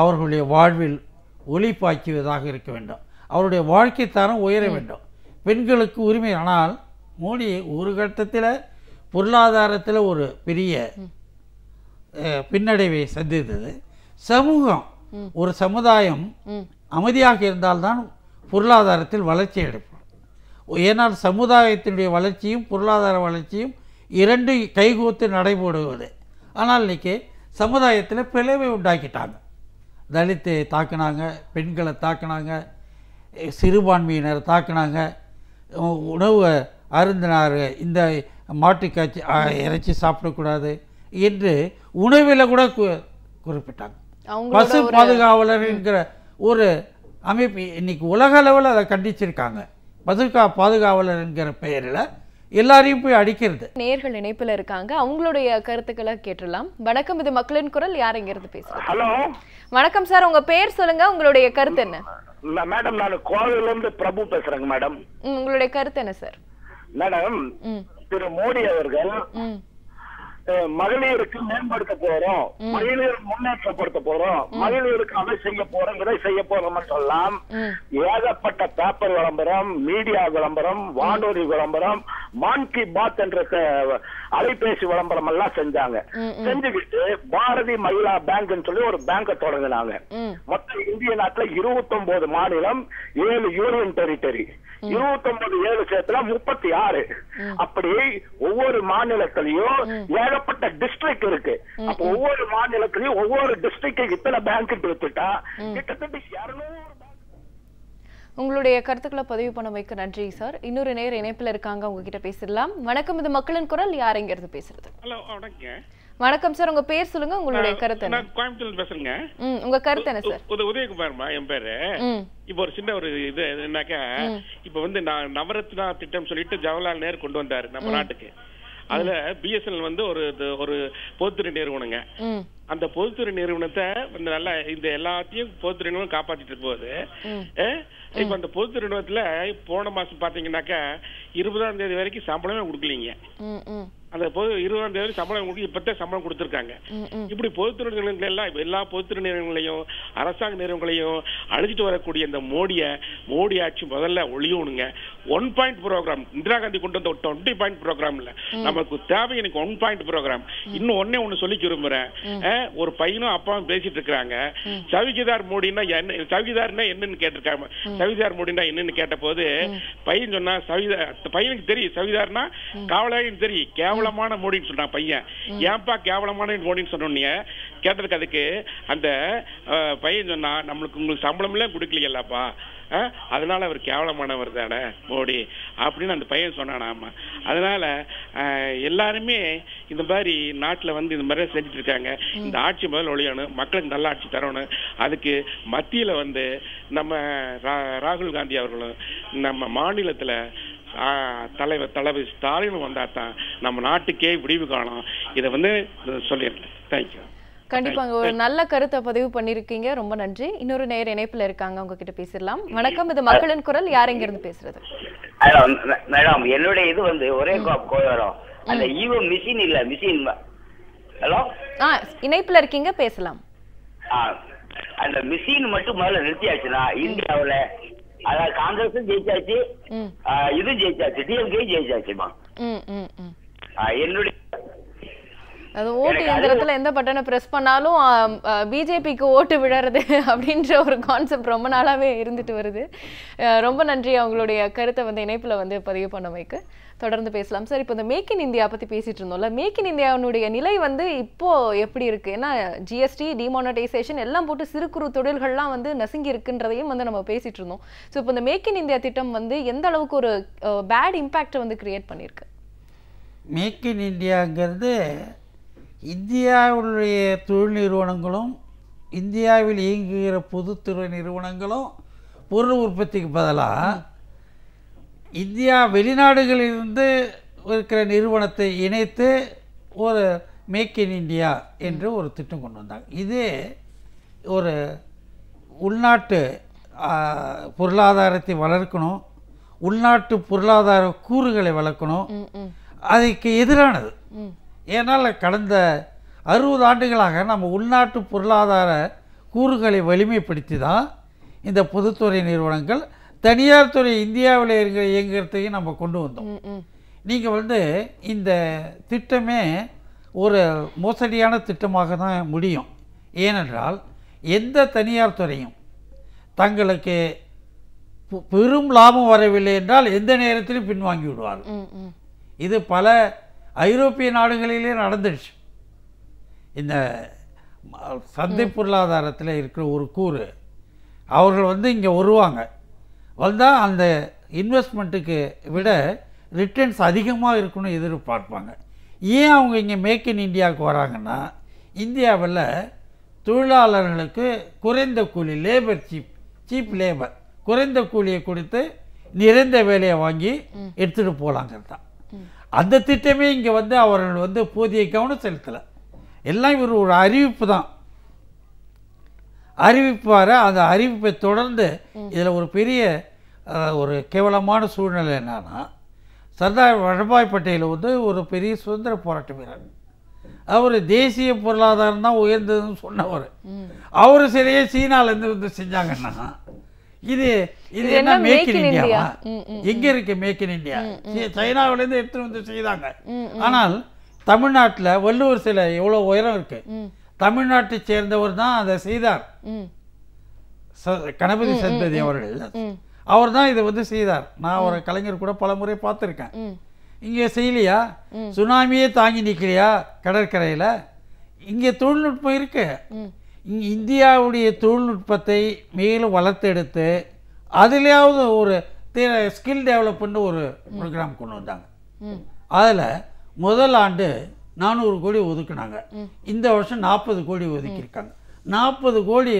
அவர்களுடைய வாழ்வில் ஒளி பாய்ச்சுவதாக இருக்க வேண்டும். அவருடைய வாழ்க்கை தரம் உயர வேண்டும். பெண்களுக்கு உரிமை. ஆனால் மோடி ஒரு கட்டத்தில் பொருளாதாரத்தில் ஒரு பெரிய பின்னடைவை சந்தித்தது. சமூகம், ஒரு சமுதாயம் அமைதியாக இருந்தால்தான் பொருளாதாரத்தில் வளர்ச்சி எடுப்போம். ஏனால் சமுதாயத்தினுடைய வளர்ச்சியும் பொருளாதார வளர்ச்சியும் 2 கைகோத்து நடைபோடுவது. ஆனால் இன்றைக்கி சமுதாயத்தில் பிளவை உண்டாக்கிட்டாங்க. தலித்தை தாக்குனாங்க, பெண்களை தாக்குனாங்க, சிறுபான்மையினரை தாக்குனாங்க, உணவு அருந்தினார், இந்த மாட்டுக்காய்ச்சி இறைச்சி சாப்பிடக்கூடாது என்று உணவில் கூட குறிப்பிட்டாங்க. பசு பாதுகாவலர் என்கிற ஒரு அமைப்பு இன்னைக்கு உலக அளவில் அதை கண்டிச்சிருக்காங்க. பசு பாதுகாவலர் என்கிற பெயரில் எல்லாரையும் போய் அடிக்கிறது. நேர்கள் இணைப்பில் இருக்காங்க, அவங்களுடைய கருத்துக்களை கேட்டுடலாம். வணக்கம், இது மக்களின் குரல். யார் இங்கிருந்து பேசுறீங்க? ஹலோ, வணக்கம் சார், உங்க பேர் சொல்லுங்க, உங்களுடைய கருத்து என்ன? மேடம், நான் கோவையில இருந்து பிரபு பேசுறேங்க மேடம். உங்களுடைய கருத்து என்ன சார்? மேடம், திரு மோடி அவர்கள் மகளிருக்கு மேம்படுத்த போறோம், மகளிர் முன்னேற்றப்படுத்த போறோம், மகளிருக்கு அதை செய்ய போறோம், இதை செய்ய போறோம் சொல்லலாம். ஏகப்பட்ட பேப்பர் விளம்பரம், மீடியா விளம்பரம், வானொலி விளம்பரம், மான் கி பாத் என்ற அலைபேசி விளம்பரம் எல்லாம் செஞ்சாங்க. செஞ்சுக்கிட்டு பாரதி மகிழா பேங்க் சொல்லி ஒரு பேங்க தொடங்கினாங்க. மொத்தம் இந்திய நாட்டுல 29 மாநிலம், 7 யூனியன் டெரிட்டரி, 29 7 சேர்த்துல 36. அப்படி ஒவ்வொரு மாநிலத்திலையும் ஏகப்பட்ட டிஸ்ட்ரிக்ட் இருக்கு. அப்ப ஒவ்வொரு மாநிலத்திலையும் ஒவ்வொரு டிஸ்ட்ரிக்ட் இத்தனை பேங்க் எடுத்துட்டா கிட்டத்தட்ட 200. உங்களுடைய கருத்துக்களை பதிவு பண்ண வைக்க நன்றி சார். இன்னொரு நேர் இணைப்பில் இருக்காங்க, உங்ககிட்ட பேசிடலாம். வணக்கம், இது மக்களின் குரல். யார் இங்கிருந்து பேசுறது? ஹலோ, வணக்கம். வணக்கம் சார், உங்க பேர் சொல்லுங்க, உங்களுடைய கருத்து என்ன? நான் கோயம்புத்தூர்ல பேசுறேங்க. உங்க கருத்து என்ன சார்? உதயகுமார்மா என் பேரு. இப்ப ஒரு சின்ன ஒரு இது என்னன்னாக்கா, இப்ப வந்து நவரத்னா திட்டம் சொல்லிட்டு ஜவஹர்லால் நேரு கொண்டு வந்தாரு நம்ம நாட்டுக்கு. அதுல பிஎஸ்என்எல் வந்து ஒரு பொதுத்துறை நிறுவனங்க. அந்த பொதுத்துறை நிறுவனத்தை வந்து நல்லா இந்த எல்லாத்தையும் பொதுத்துறை நிறுவனம் காப்பாத்திட்டு போகுது. இப்ப அந்த பொதுத்துறை நிறுவனத்துல போன மாசம் பாத்தீங்கன்னாக்கா 20ஆம் தேதி வரைக்கும் சம்பளமே கொடுக்கலீங்க. அந்த 20ஆம் தேதி சம்பளம் கொடுக்க இப்பதான் சம்பளம் கொடுத்துருக்காங்க. இப்படி பொதுத்துறை நிறுவனங்கள் எல்லாம் எல்லா பொதுத்துறை நிறுவனங்களையும் அரசாங்க நிறுவனங்களையும் அழிச்சிட்டு வரக்கூடிய இந்த மோடி ஆட்சி முதல்ல ஒழியணுங்க. 1 பாயிண்ட் ப்ரோக்ராம், இந்திரா காந்தி கொண்டு வந்த 20 பாயிண்ட் ப்ரோக்ராம் இல்ல, நமக்கு தேவை எனக்கு 1 பாயிண்ட் ப்ரோக்ராம். இன்னும் ஒண்ணு சொல்லிக்க விரும்புறேன். ஒரு பையனும் அப்பாவும் பேசிட்டு இருக்காங்க. சவிகிதார் மோடினா என்ன, சவிகிதார்னா என்னன்னு கேட்டிருக்காங்க. சவிதார் மோடினா என்னன்னு கேட்ட போது பையன் சொன்னா, பையனுக்கு தெரியும் சவிதார்னா காவலாயின்னு தெரியும், கேவலமான மோடின்னு சொன்னான் பையன். ஏன்பா கேவலமான மோடின்னு சொன்னோன்னே கேட்டதுக்கு அதுக்கு அந்த பையன் சொன்னா, உங்களுக்கு சம்பளம் எல்லாம் கொடுக்கலையல்லாப்பா, அதனால அவர் கேவலமானவர் தானே மோடி அப்படின்னு அந்த பையன் சொன்னானாமா. அதனால எல்லாருமே இந்த மாதிரி நாட்டில் வந்து இந்த மாதிரி செஞ்சுட்டு இருக்காங்க. இந்த ஆட்சி முதல்ல ஒழியணும், மக்களுக்கு நல்ல ஆட்சி தரணும். அதுக்கு மத்தியில் வந்து நம்ம ராகுல் காந்தி அவர்களும் நம்ம மாநிலத்தில் தலைவர் ஸ்டாலின் வந்தா தான் நம்ம நாட்டுக்கே விடிவு காணும். இதை வந்து சொல்லிடுறேன். தேங்க்யூ. கண்டிப்பாங்க, ஒரு நல்ல கருத்தை பதிவு பண்ணிருக்கீங்க, ரொம்ப நன்றி. இன்னொரு நேர் இணைப்புல இருக்காங்க, அவங்க கிட்ட பேசிடலாம். வணக்கம், இது மக்களின் குரல். யார் எங்க இருந்து பேசுறது? மேடம், என்னுடைய இது வந்து ஒரே கோயரம் அந்த ஈவோ மிஷின் இல்ல, மிஷின். ஹலோ, இணைப்புல இருக்கீங்க, பேசலாம். அந்த மிஷின் மட்டும் முதல்ல நிறுத்தியாச்சுன்னா இந்தியாவுல அதாவது காங்கிரஸும் ஜெயிச்சாச்சு, இதுவும் ஜெயிச்சாச்சு, டிஎம்கே ஜெயிச்சாச்சுமா. என்னுடைய அது ஓட்டு எந்திரத்துல எந்த பட்டனை பிரஸ் பண்ணாலும் பிஜேபிக்கு ஓட்டு விழறது அப்படின்ற ஒரு கான்செப்ட் ரொம்ப நாளாவே இருந்துட்டு வருது. ரொம்ப நன்றி, அவங்களுடைய கருத்தை வந்து இணைப்புல வந்து பதிவு பண்ண வைக்க. தொடர்ந்து பேசலாம் சார். இப்போ இந்த மேக் இன் இந்தியா பத்தி பேசிட்டு இருந்தோம்ல, மேக் இன் இந்தியாவுடைய நிலை வந்து இப்போ எப்படி இருக்கு? ஏன்னா ஜிஎஸ்டி, டிமானடைசேஷன் எல்லாம் போட்டு சிறு குறு தொழில்கள்லாம் வந்து நசுங்கி இருக்குன்றதையும் வந்து நம்ம பேசிட்டு இருந்தோம். ஸோ இப்போ இந்த மேக் இன் இந்தியா திட்டம் வந்து எந்த அளவுக்கு ஒரு பேட் இம்பாக்டை வந்து கிரியேட் பண்ணியிருக்கு? மேக் இன் இந்தியாங்கிறது இந்தியாவுடைய தொழில் நிறுவனங்களும் இந்தியாவில் இயங்குகிற பொதுத்துறை நிறுவனங்களும் பொருள் உற்பத்திக்கு பதிலாக இந்தியா வெளிநாடுகளிலிருந்து இருக்கிற நிறுவனத்தை இணைத்து ஒரு மேக் இன் இந்தியா என்று ஒரு திட்டம் கொண்டு வந்தாங்க. இது ஒரு உள்நாட்டு பொருளாதாரத்தை வளர்க்கணும், உள்நாட்டு பொருளாதார கூறுகளை வளர்க்கணும். அதுக்கு எதிரானது. ஏன்னால் கடந்த 60 ஆண்டுகளாக நம்ம உள்நாட்டு பொருளாதார கூறுகளை வலிமைப்படுத்தி தான் இந்த பொதுத்துறை நிறுவனங்கள் தனியார் துறை இந்தியாவில் இருக்கிற இயங்குறதையும் நம்ம கொண்டு வந்தோம். நீங்கள் வந்து இந்த திட்டமே ஒரு மோசடியான திட்டமாக தான் முடியும். ஏனென்றால் எந்த தனியார் துறையும் தங்களுக்கு பெரும் லாபம் வரவில்லை என்றால் எந்த நேரத்திலும் பின்வாங்கி விடுவார்கள். இது பல ஐரோப்பிய நாடுகளிலே நடந்துடுச்சு. இந்த சந்தை பொருளாதாரத்தில் இருக்கிற ஒரு கூறு. அவர்கள் வந்து இங்கே வருவாங்க, வந்தால் அந்த இன்வெஸ்ட்மெண்ட்டுக்கு விட ரிட்டர்ன்ஸ் அதிகமாக இருக்குன்னு எதிர்பார்ப்பாங்க. ஏன் அவங்க இங்கே மேக் இன் இந்தியாவுக்கு வராங்கன்னா, இந்தியாவில் தொழிலாளர்களுக்கு குறைந்த கூலி, லேபர் சீப் லேபர், குறைந்த கூலியை கொடுத்து நிறைந்த வேலையை வாங்கி எடுத்துகிட்டு போகலாங்கிறது தான். அந்த திட்டமே இங்கே வந்து அவர்கள் வந்து போதிய கவனம் செலுத்தலை. எல்லாம் இவர் ஒரு அறிவிப்பு தான் அறிவிப்பார். அந்த அறிவிப்பை தொடர்ந்து இதில் ஒரு பெரிய ஒரு கேவலமான சூழ்நிலை என்னன்னா, சர்தார் வல்லபாய் பட்டேல் வந்து ஒரு பெரிய சுதந்திர போராட்ட வீரர். அவர் தேசிய பொருளாதாரம் தான் உயர்ந்ததுன்னு சொன்னவர். அவர் சரியே சீனாலேருந்து வந்து செஞ்சாங்கன்னா இது என்ன மேக் இன் இந்தியாவா? எங்கே இருக்கு மேக் இன் இந்தியா? சைனாவிலேருந்து எடுத்துகிட்டு வந்து செய்தாங்க. ஆனால் தமிழ்நாட்டில் வள்ளுவர் சிலை எவ்வளோ உயரம் இருக்கு, தமிழ்நாட்டை சேர்ந்தவர் தான் அதை செய்தார். கணபதி சந்ததி அவர்கள், அவர் தான் இதை வந்து செய்தார். நான் ஒரு கலைஞர் கூட பல முறை பார்த்துருக்கேன். இங்கே செய்யலையா? சுனாமியே தாங்கி நிற்கலையா கடற்கரையில்? இங்கே தொழில்நுட்பம் இருக்கு. இங்கே இந்தியாவுடைய தொழில்நுட்பத்தை மேலும் வளர்த்தெடுத்து அதுலேயாவது ஒரு ஸ்கில் டெவலப்மெண்ட் ஒரு ப்ரோக்ராம் கொண்டு வந்தாங்க. அதில் முதல் ஆண்டு 400 கோடி ஒதுக்குனாங்க. இந்த வருஷம் 40 கோடி ஒதுக்கியிருக்காங்க. 40 கோடி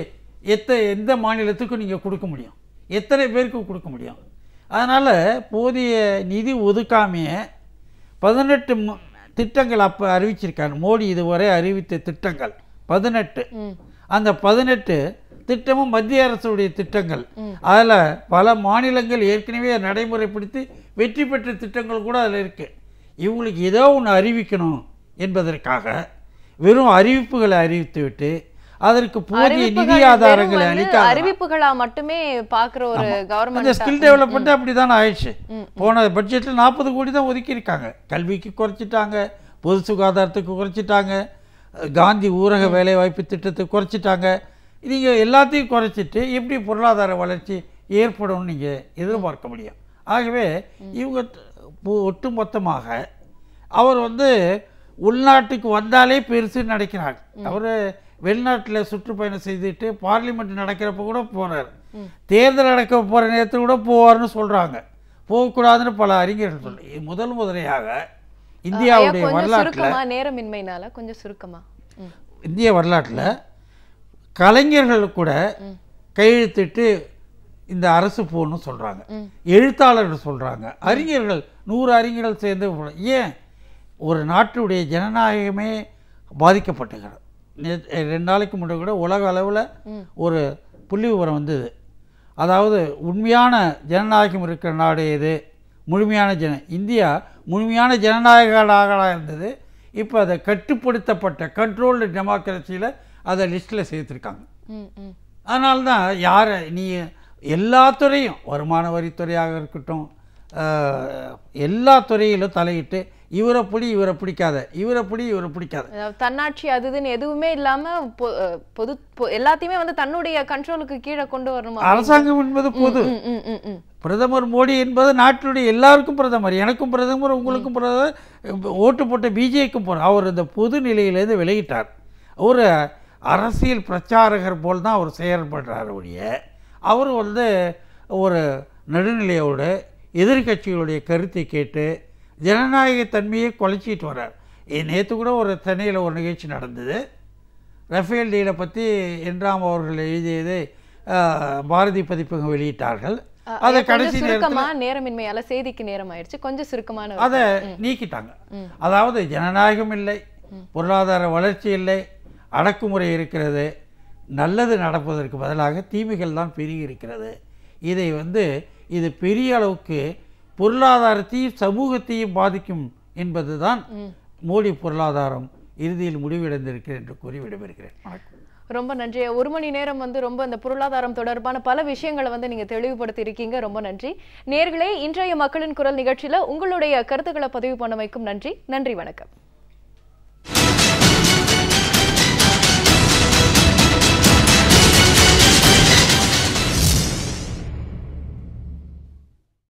எந்த மாநிலத்துக்கும் நீங்கள் கொடுக்க முடியும்? எத்தனை பேருக்கு கொடுக்க முடியும்? அதனால் போதிய நிதி ஒதுக்காமையே 18 திட்டங்கள் அப்போ அறிவிச்சிருக்காங்க. மோடி இதுவரை அறிவித்த திட்டங்கள் 18. அந்த 18 திட்டமும் மத்திய அரசுடைய திட்டங்கள். அதில் பல மாநிலங்கள் ஏற்கனவே நடைமுறைப்படுத்தி வெற்றி பெற்ற திட்டங்கள் கூட அதில் இருக்குது. இவங்களுக்கு ஏதோ ஒன்று அறிவிக்கணும் என்பதற்காக வெறும் அறிவிப்புகளை அறிவித்துவிட்டு அதற்கு போதிய நிதி ஆதாரங்களை அளிக்காத அறிவிப்புகளா மட்டுமே பார்க்குற ஒரு கவர்மெண்ட். அந்த ஸ்கில் டெவலப்மெண்ட் அப்படி தானே ஆயிடுச்சு. போன பட்ஜெட்டில் 40 கோடி தான் ஒதுக்கியிருக்காங்க. கல்விக்கு குறைச்சிட்டாங்க, பொது சுகாதாரத்துக்கு குறைச்சிட்டாங்க, காந்தி ஊரக வேலைவாய்ப்பு திட்டத்துக்கு குறைச்சிட்டாங்க. நீங்கள் எல்லாத்தையும் குறைச்சிட்டு எப்படி பொருளாதார வளர்ச்சி ஏற்படும் நீங்கள் எதிர்பார்க்க முடியும்? ஆகவே இவங்க ஒட்டுமொத்தமாக அவர் வந்து உள்நாட்டுக்கு வந்தாலே பெருசுன்னு நினைக்கிறாங்க. அவர் வெளிநாட்டில் சுற்றுப்பயணம் செய்துட்டு பார்லிமெண்ட் நடக்கிறப்ப கூட போகிறார். தேர்தல் நடக்க போகிற நேரத்தில் கூட போவார்னு சொல்கிறாங்க. போகக்கூடாதுன்னு பல அறிஞர்கள் சொல்லி முதலையாக இந்தியாவுடைய வரலாற்றில் நேரமின்மைனால கொஞ்சம் சுருக்கமா இந்திய வரலாற்றில் கலைஞர்கள் கூட கையெழுத்திட்டு இந்த அரசு போகணும்னு சொல்கிறாங்க, எழுத்தாளர்கள் சொல்கிறாங்க, அறிஞர்கள் 100 அறிஞர்கள் சேர்ந்து. ஏன் ஒரு நாட்டுடைய ஜனநாயகமே பாதிக்கப்பட்டுகிறது. 2 நாளைக்கு முன்னாடி கூட உலக அளவில் ஒரு புள்ளி விவரம் வந்தது. அதாவது உண்மையான ஜனநாயகம் இருக்கிற நாடு எது? முழுமையான இந்தியா முழுமையான ஜனநாயக நாடாக இருந்தது. இப்போ அதை கட்டுப்படுத்தப்பட்ட கண்ட்ரோல்டு டெமோக்ரஸியில் அதை லிஸ்ட்டில் சேர்த்துருக்காங்க. அதனால்தான் யாரை நீ எல்லா துறையும், வருமான வரித்துறையாக இருக்கட்டும், எல்லா துறையிலும் தலையிட்டு இவரை பிடிக்காத, இவரை பிடிக்காத, தன்னாட்சி அதுன்னு எதுவுமே இல்லாம பொது எல்லாத்தையுமே வந்து தன்னுடைய கண்ட்ரோலுக்கு கீழே கொண்டு வரணும். அரசாங்கம் என்பது பொது. பிரதமர் மோடி என்பது நாட்டுடைய எல்லாருக்கும் பிரதமர், எனக்கும் பிரதமர், உங்களுக்கும் பிரதமர், ஓட்டு போட்ட பிஜேக்கும் போகிறார். அவர் இந்த பொது நிலையிலேருந்து விலகிட்டார். ஒரு அரசியல் பிரச்சாரகர் போல் தான் அவர் செயல்படுறார் ஒழிய அவர் வந்து ஒரு நடுநிலையோடு எதிர்கட்சிகளுடைய கருத்தை கேட்டு ஜனநாயகத்தன்மையை குலைச்சிட்டு வர்றார். நேற்று கூட ஒரு சென்னையில் ஒரு நிகழ்ச்சி நடந்தது. ரஃபேல் டீலை பற்றி என்ராம் அவர்கள் எழுதியது பாரதி பதிப்பகம் வெளியிட்டார்கள். அதை கடைசி நேரமின்மையால செய்திக்கு நேரம் ஆயிடுச்சு, கொஞ்சம் சுருக்கமான அதை நீக்கிட்டாங்க. அதாவது ஜனநாயகம் இல்லை, பொருளாதார வளர்ச்சி இல்லை, அடக்குமுறை இருக்கிறது, நல்லது நடப்பதற்கு பதிலாக தீமைகள் தான் பெருகி இருக்கிறது. இதை வந்து இது பெரிய அளவுக்கு பொருளாதாரத்தையும் சமூகத்தையும் பாதிக்கும் என்பது தான் மோடி பொருளாதாரம் இறுதியில் முடிவடைந்திருக்கிறது என்று கூறி விடைபெறுகிறேன். ரொம்ப நன்றி. 1 மணி நேரம் வந்து ரொம்ப அந்த பொருளாதாரம் தொடர்பான பல விஷயங்களை வந்து நீங்க தெளிவுபடுத்தி இருக்கீங்க. ரொம்ப நன்றி. நேயர்களே, இன்றைய மக்களின் குரல் நிகழ்ச்சியில உங்களுடைய கருத்துக்களை பதிவு பண்ண வைக்கும் நன்றி. நன்றி, வணக்கம்.